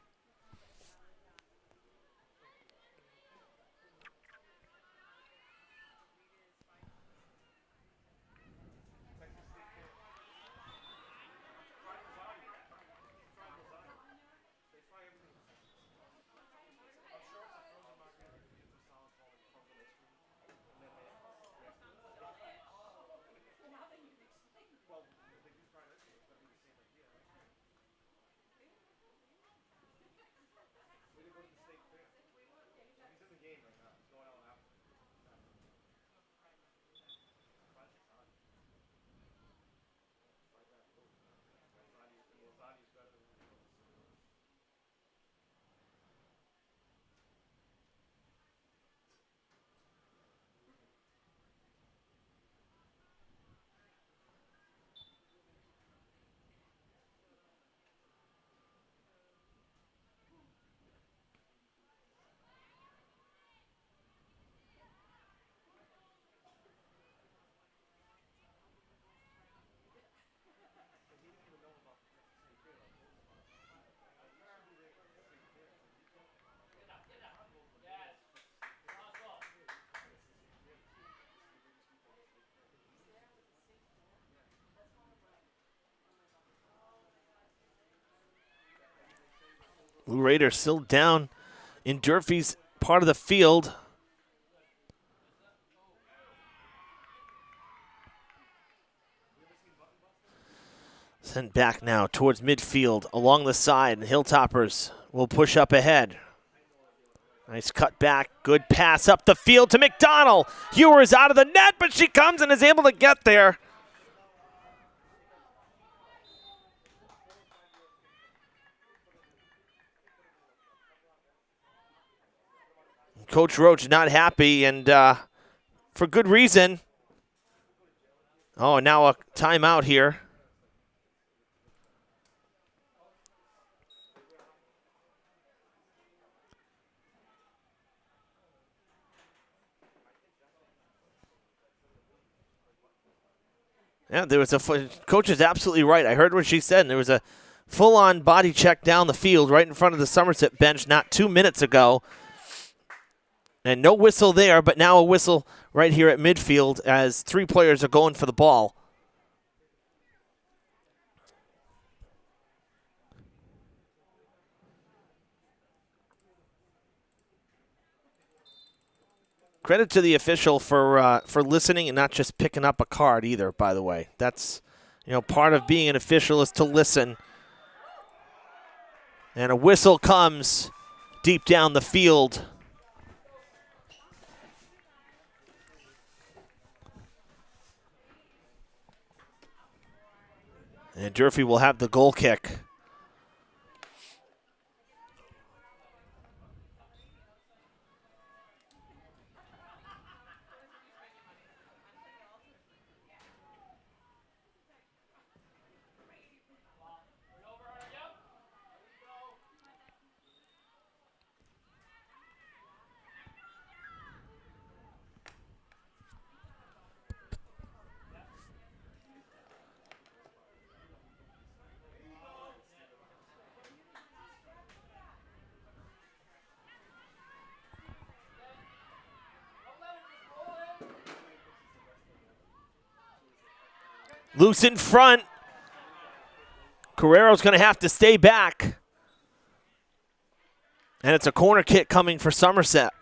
Blue Raiders still down in Durfee's part of the field. Sent back now towards midfield along the side, and Hilltoppers will push up ahead. Nice cut back, good pass up the field to McDonald. Hewer is out of the net, but she comes and is able to get there. Coach Roach not happy, and for good reason. Oh, now a timeout here. Yeah, there was coach is absolutely right. I heard what she said, and there was a full-on body check down the field right in front of the Somerset bench not 2 minutes ago. And no whistle there, but now a whistle right here at midfield as three players are going for the ball. Credit to the official for listening and not just picking up a card either, by the way. That's, part of being an official is to listen. And a whistle comes deep down the field. And Durfee will have the goal kick. Loose in front. Carrero's going to have to stay back. And it's a corner kick coming for Somerset.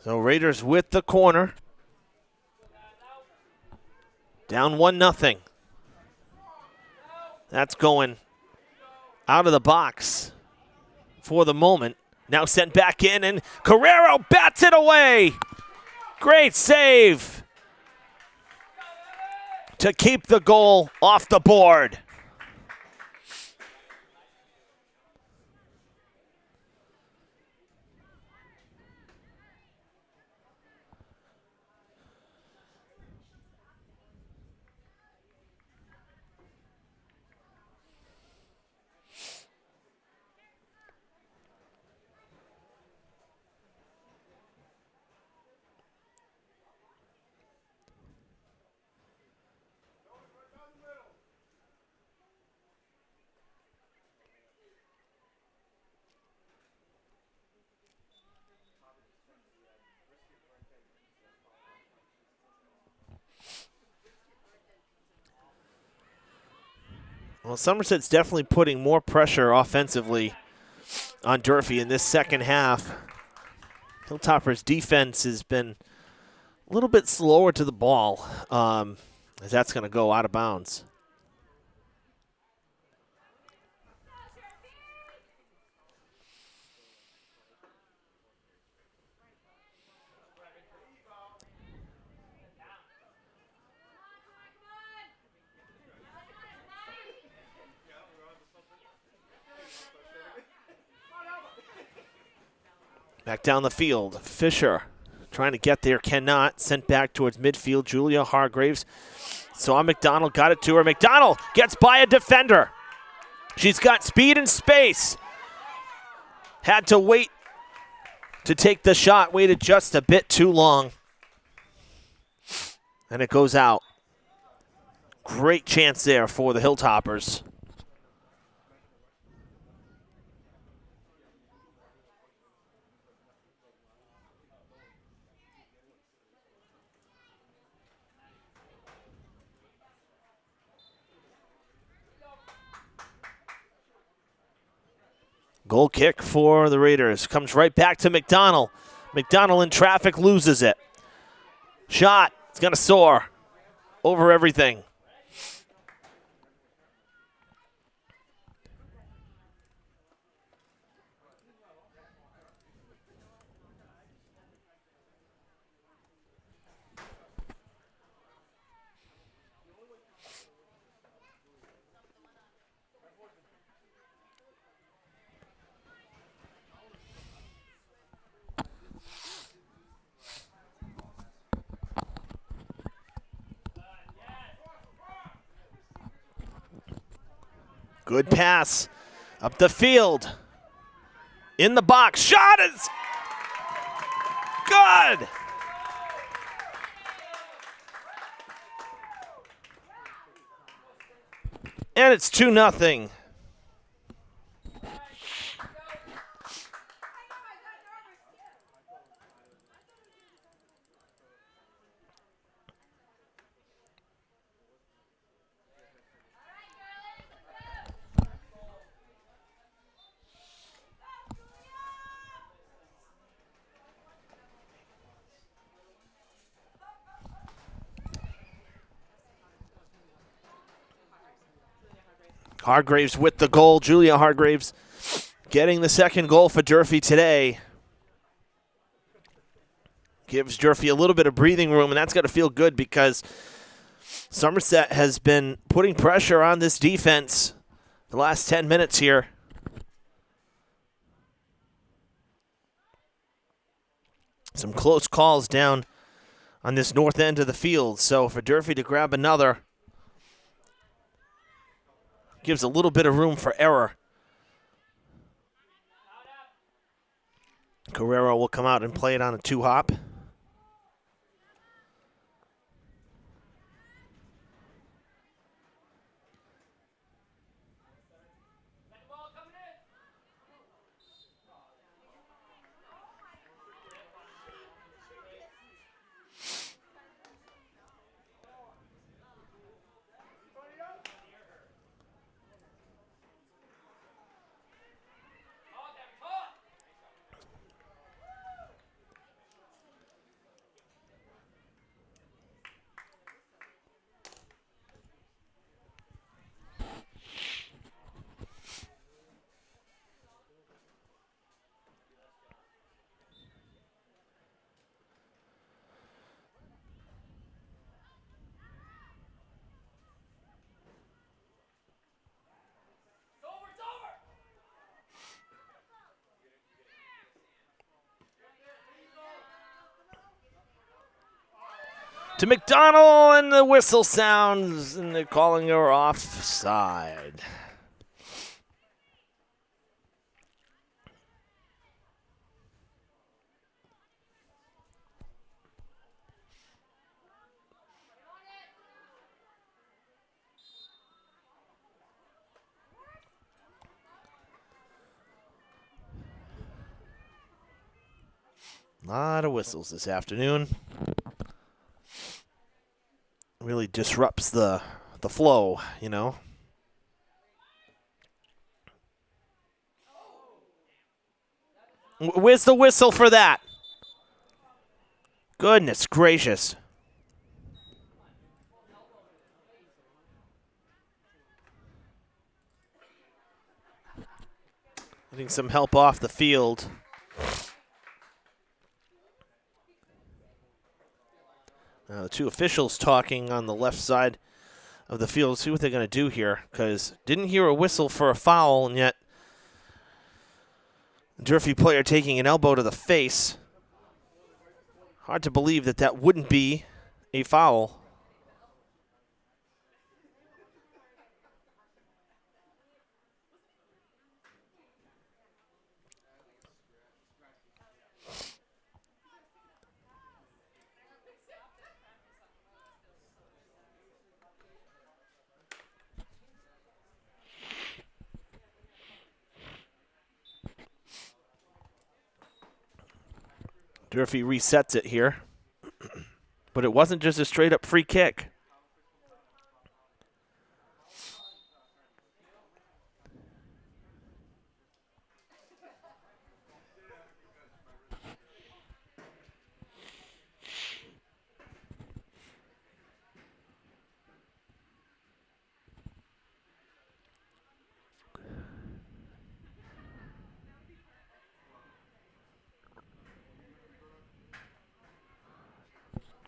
So Raiders with the corner. Down 1-0. That's going out of the box for the moment. Now sent back in, and Carrero bats it away. Great save to keep the goal off the board. Well, Somerset's definitely putting more pressure offensively on Durfee in this second half. Hilltopper's defense has been a little bit slower to the ball, as that's going to go out of bounds. Back down the field, Fisher trying to get there, cannot. Sent back towards midfield, Julia Hargraves. Saw McDonald, got it to her. McDonald gets by a defender. She's got speed and space. Had to wait to take the shot, waited just a bit too long. And it goes out. Great chance there for the Hilltoppers. Goal kick for the Raiders. Comes right back to McDonald. McDonald in traffic, loses it. Shot. It's going to soar over everything. Good pass up the field. In the box. Shot is good. And it's 2-0. Hargraves with the goal. Julia Hargraves getting the second goal for Durfee today. Gives Durfee a little bit of breathing room, and that's got to feel good because Somerset has been putting pressure on this defense the last 10 minutes here. Some close calls down on this north end of the field. So for Durfee to grab another gives a little bit of room for error. Guerrero will come out and play it on a 2-hop. To McDonald, and the whistle sounds, and they're calling her offside. A lot of whistles this afternoon. Really disrupts the flow, you know. Where's the whistle for that? Goodness gracious. Getting some help off the field. The two officials talking on the left side of the field. See what they're going to do here, because didn't hear a whistle for a foul, and yet the Durfee player taking an elbow to the face. Hard to believe that that wouldn't be a foul. Durfee resets it here. But it wasn't just a straight-up free kick.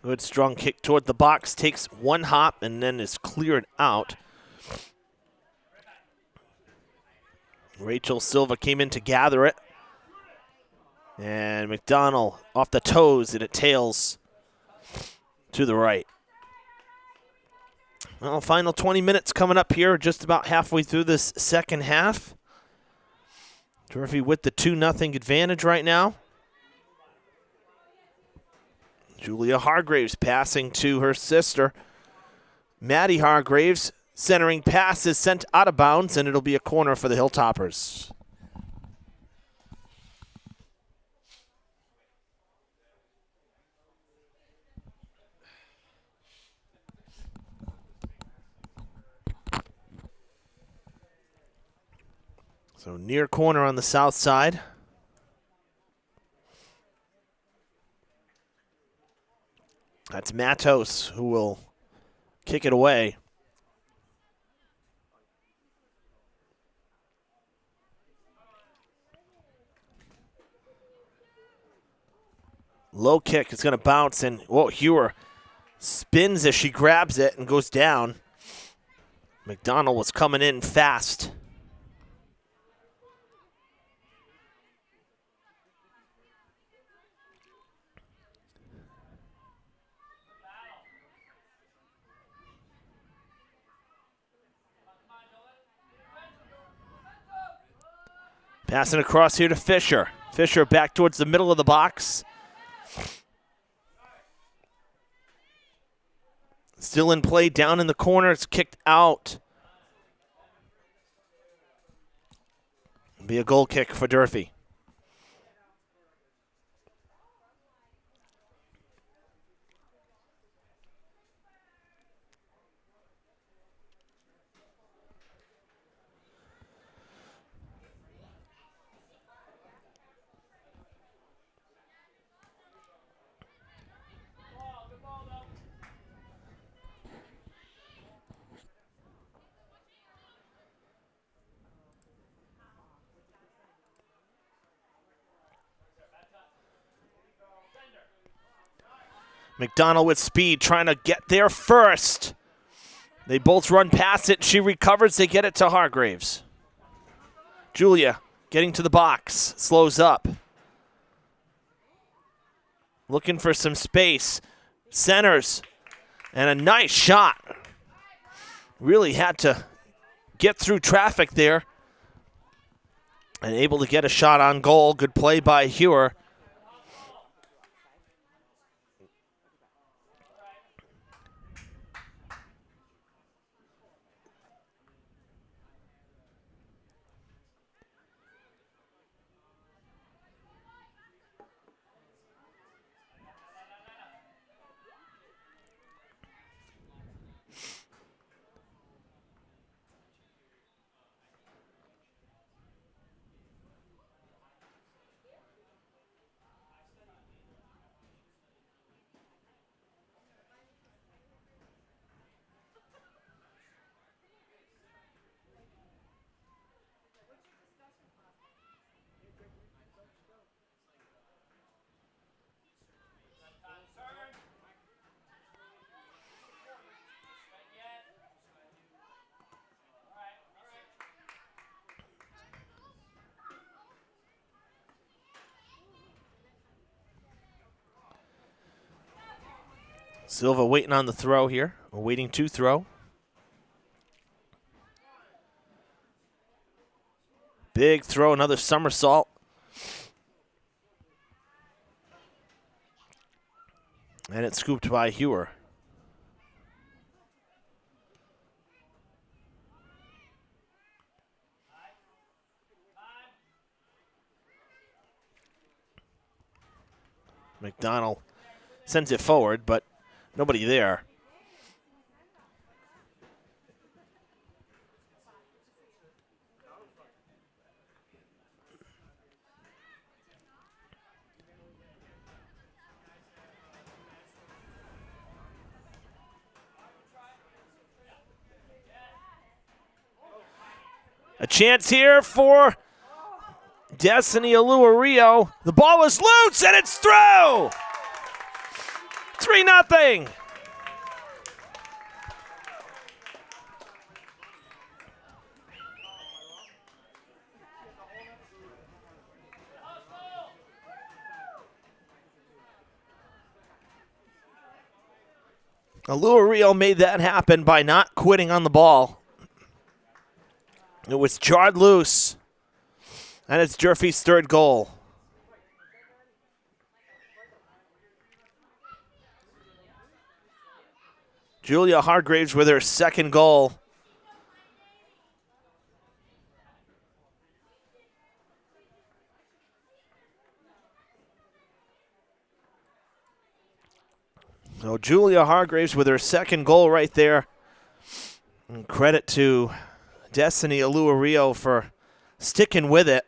Good strong kick toward the box, takes one hop and then is cleared out. Rachel Silva came in to gather it. And McDonald off the toes, and it tails to the right. Well, final 20 minutes coming up here, just about halfway through this second half. Durfee with the 2-0 advantage right now. Julia Hargraves passing to her sister. Maddie Hargraves centering pass is sent out of bounds, and it'll be a corner for the Hilltoppers. So near corner on the south side. That's Matos who will kick it away. Low kick is going to bounce, and Hewer spins as she grabs it and goes down. McDonald was coming in fast. Passing across here to Fisher. Fisher back towards the middle of the box. Still in play down in the corner. It's kicked out. Be a goal kick for Durfee. McDonald with speed, trying to get there first. They both run past it. She recovers. They get it to Hargraves. Julia getting to the box. Slows up. Looking for some space. Centers. And a nice shot. Really had to get through traffic there. And able to get a shot on goal. Good play by Hewer. Silva waiting on the throw here, or waiting to throw. Big throw, another somersault. And it's scooped by Hewer. McDonald sends it forward, but nobody there. A chance here for Destiny Alua-Rio. The ball is loose and it's through. 3-0. Alua-Rio made that happen by not quitting on the ball. It was jarred loose, and it's Durfee's third goal. Julia Hargraves with her second goal. So Julia Hargraves with her second goal right there. And credit to Destiny Alua-Rio for sticking with it.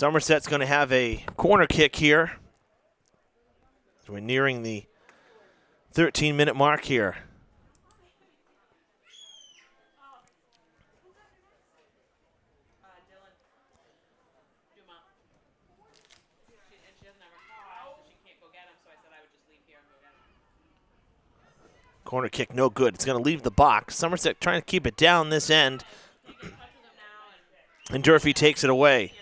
Somerset's going to have a corner kick here. We're nearing the 13-minute mark here. Corner kick no good. It's going to leave the box. Somerset trying to keep it down this end. And Durfee takes it away.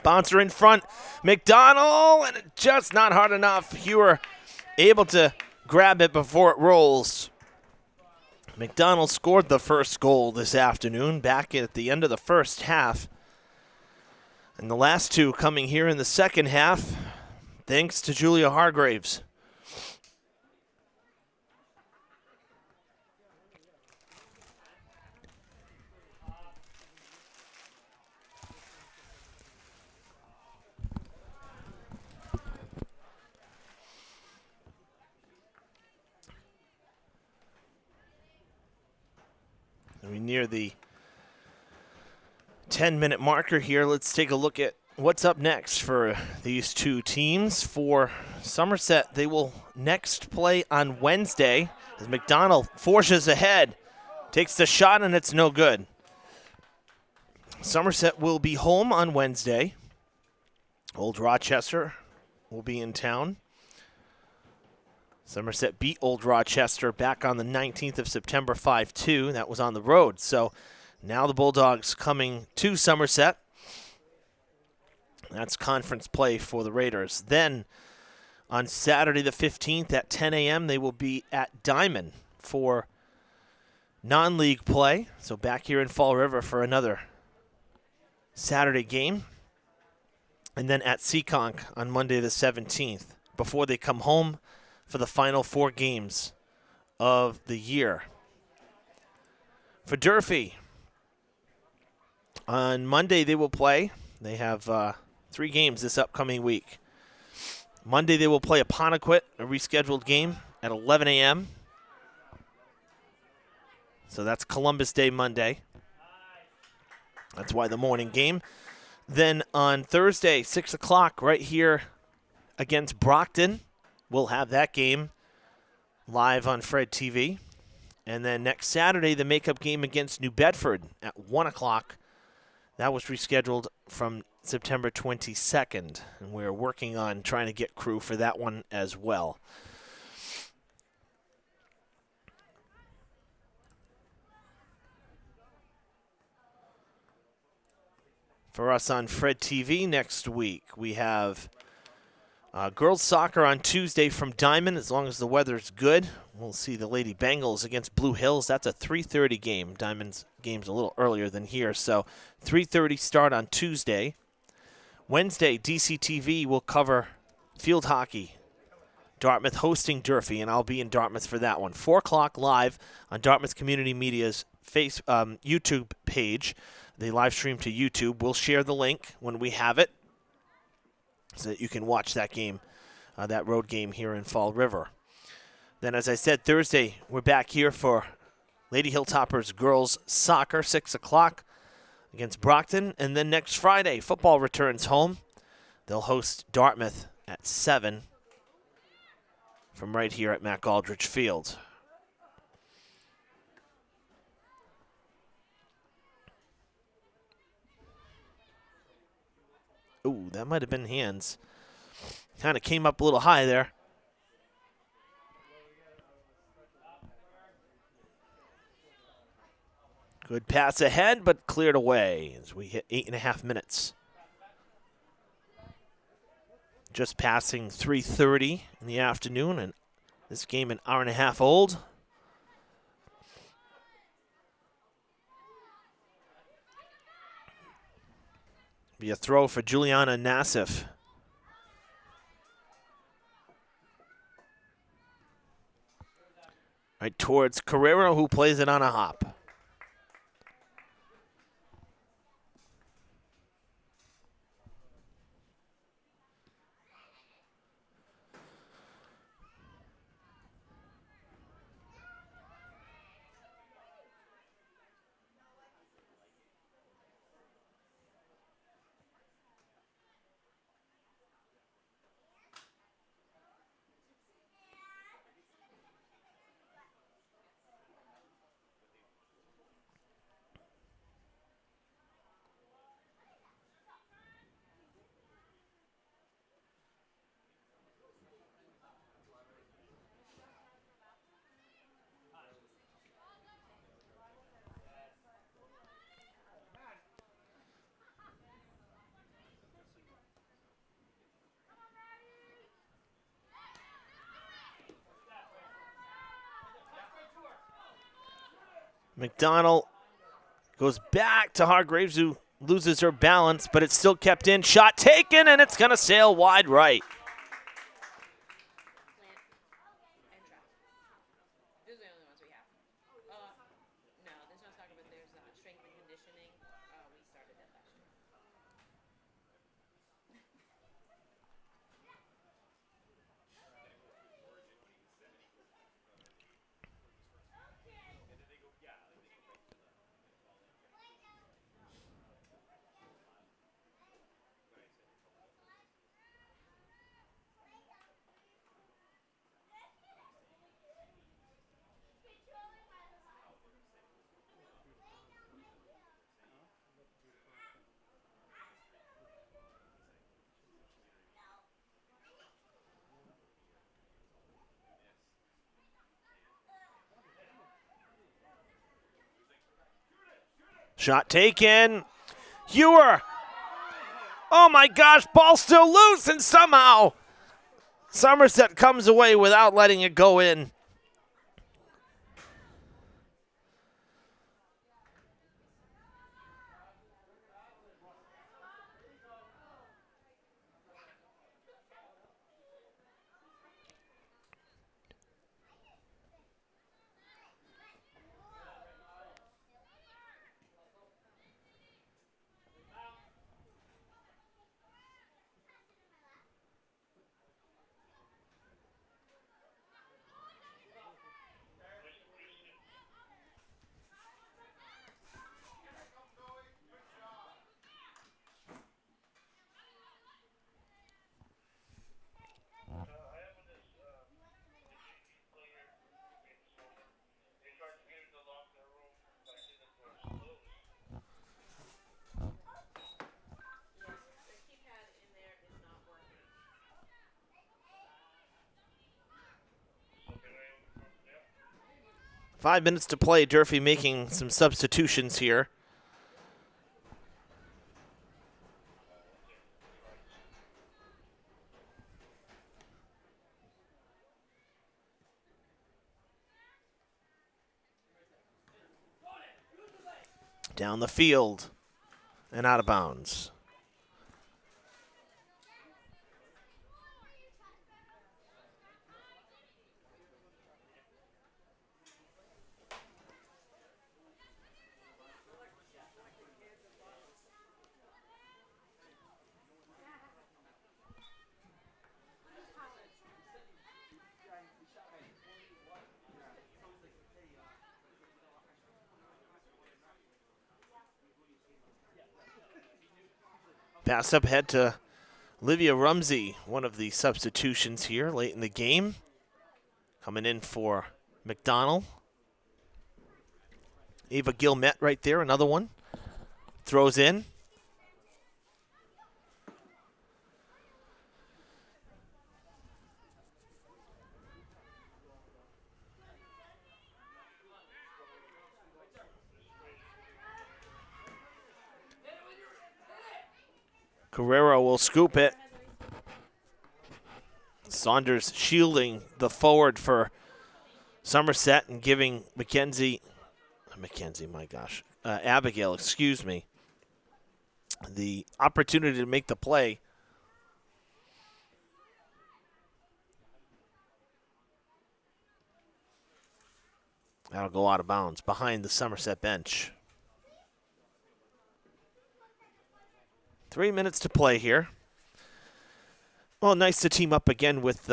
Bouncer in front. McDonald, and just not hard enough. Hewer able to grab it before it rolls. McDonald scored the first goal this afternoon back at the end of the first half. And the last two coming here in the second half, thanks to Julia Hargraves. We near the 10-minute marker here. Let's take a look at what's up next for these two teams. For Somerset, they will next play on Wednesday as McDonald forces ahead, takes the shot, and it's no good. Somerset will be home on Wednesday. Old Rochester will be in town. Somerset beat Old Rochester back on the 19th of September 5-2. That was on the road. So now the Bulldogs coming to Somerset. That's conference play for the Raiders. Then on Saturday the 15th at 10 a.m., they will be at Diamond for non-league play. So back here in Fall River for another Saturday game. And then at Seekonk on Monday the 17th before they come home for the final 4 games of the year. For Durfee, on Monday they will play. They have 3 games this upcoming week. Monday they will play Apponequet, a rescheduled game at 11 a.m. So that's Columbus Day Monday. That's why the morning game. Then on Thursday, 6 o'clock, right here against Brockton. We'll have that game live on Fred TV. And then next Saturday, the makeup game against New Bedford at 1 o'clock. That was rescheduled from September 22nd. And we're working on trying to get crew for that one as well. For us on Fred TV next week, we have girls soccer on Tuesday from Diamond, as long as the weather's good. We'll see the Lady Bengals against Blue Hills. That's a 3:30 game. Diamond's game's a little earlier than here, so 3:30 start on Tuesday. Wednesday, DCTV will cover field hockey. Dartmouth hosting Durfee, and I'll be in Dartmouth for that one. 4 o'clock live on Dartmouth Community Media's YouTube page. They live stream to YouTube. We'll share the link when we have it so that you can watch that game, that road game here in Fall River. Then, as I said, Thursday, we're back here for Lady Hilltoppers girls soccer, 6 o'clock against Brockton. And then next Friday, football returns home. They'll host Dartmouth at 7 from right here at Mac Aldrich Field. Ooh, that might have been hands. Kind of came up a little high there. Good pass ahead, but cleared away as we hit 8.5 minutes. Just passing 3:30 in the afternoon, and this game an hour and a half old. Be a throw for Juliana Nassif. Right towards Carrero, who plays it on a hop. McDonald goes back to Hargraves, who loses her balance, but it's still kept in. Shot taken, and it's going to sail wide right. Shot taken. Ewer. Oh my gosh, ball still loose, and somehow Somerset comes away without letting it go in. Five minutes to play. Durfee making some substitutions here. Down the field and out of bounds. Pass up ahead to Livia Rumsey, one of the substitutions here late in the game. Coming in for McDonald. Ava Gilmet right there, another one. Throws in. Carrero will scoop it. Saunders shielding the forward for Somerset and giving Abigail, excuse me, the opportunity to make the play. That'll go out of bounds behind the Somerset bench. 3 minutes to play here. Well, nice to team up again with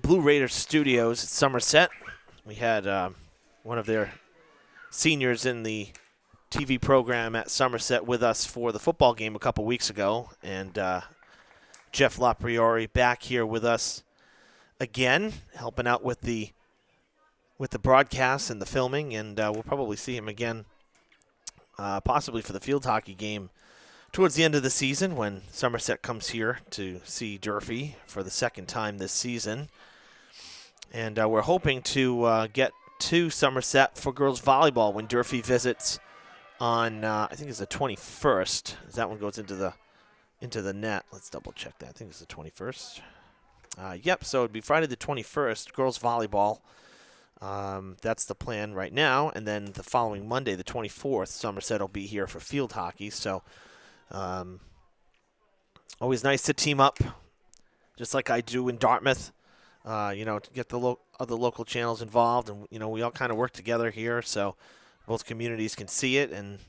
Blue Raiders Studios at Somerset. We had one of their seniors in the TV program at Somerset with us for the football game a couple weeks ago, and Jeff LaPriori back here with us again, helping out with the broadcast and the filming, and we'll probably see him again possibly for the field hockey game towards the end of the season when Somerset comes here to see Durfee for the second time this season. And we're hoping to get to Somerset for girls volleyball when Durfee visits on, I think it's the 21st. That one goes into the net. Let's double check that. I think it's the 21st. Yep, so it'd be Friday the 21st, girls volleyball. That's the plan right now. And then the following Monday, the 24th, Somerset will be here for field hockey. So always nice to team up, just like I do in Dartmouth, to get the other local channels involved. And, we all kind of work together here so both communities can see it. And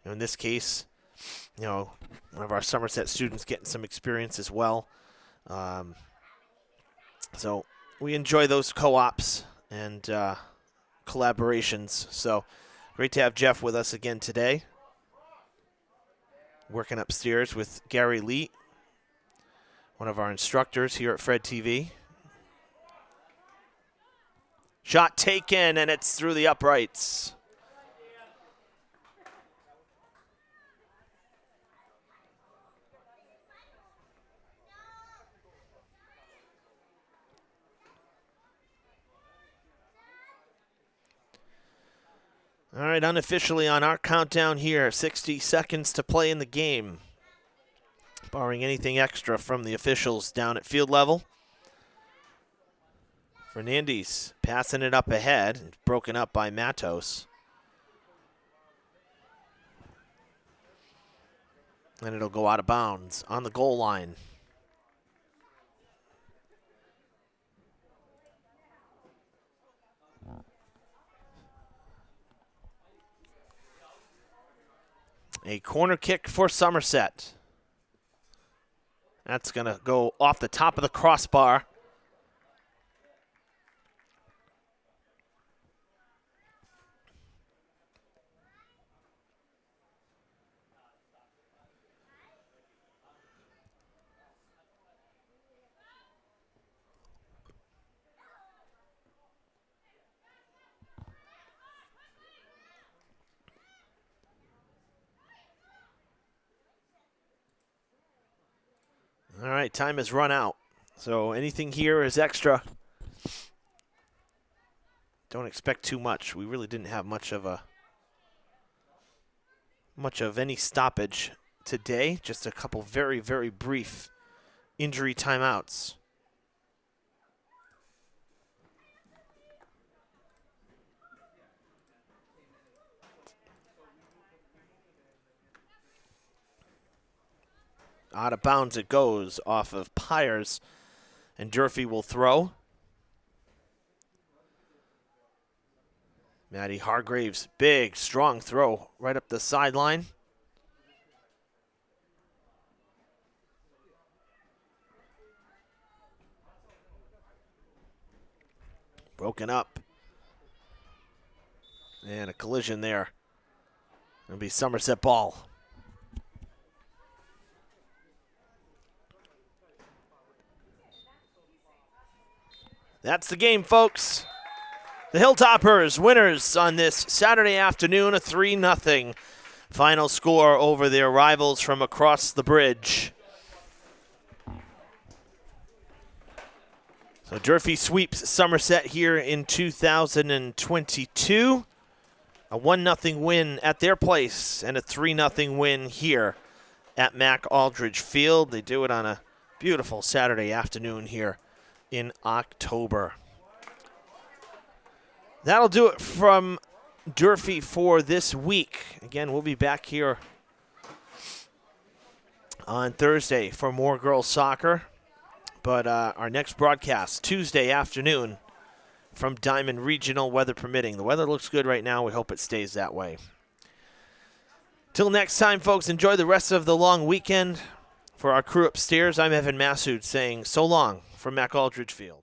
in this case, one of our Somerset students getting some experience as well. So we enjoy those co-ops and collaborations. So great to have Jeff with us again today. Working upstairs with Gary Lee, one of our instructors here at Fred TV. Shot taken, and it's through the uprights. All right, unofficially on our countdown here, 60 seconds to play in the game. Barring anything extra from the officials down at field level. Fernandez passing it up ahead, broken up by Matos. And it'll go out of bounds on the goal line. A corner kick for Somerset. That's going to go off the top of the crossbar. All right, time has run out. So anything here is extra. Don't expect too much. We really didn't have much of any stoppage today. Just a couple very, very brief injury timeouts. Out of bounds it goes off of Pyers, and Durfee will throw. Maddie Hargraves, big, strong throw right up the sideline. Broken up. And a collision there. It'll be Somerset ball. That's the game, folks. The Hilltoppers winners on this Saturday afternoon, a 3-0 final score over their rivals from across the bridge. So Durfee sweeps Somerset here in 2022. A 1-0 win at their place and a 3-0 win here at Mac Aldridge Field. They do it on a beautiful Saturday afternoon here in October. That'll do it from Durfee for this week. Again, we'll be back here on Thursday for more girls soccer. But our next broadcast, Tuesday afternoon from Diamond Regional, weather permitting. The weather looks good right now. We hope it stays that way. Till next time, folks, enjoy the rest of the long weekend. For our crew upstairs, I'm Evan Massoud saying so long from Mac Aldridge Field.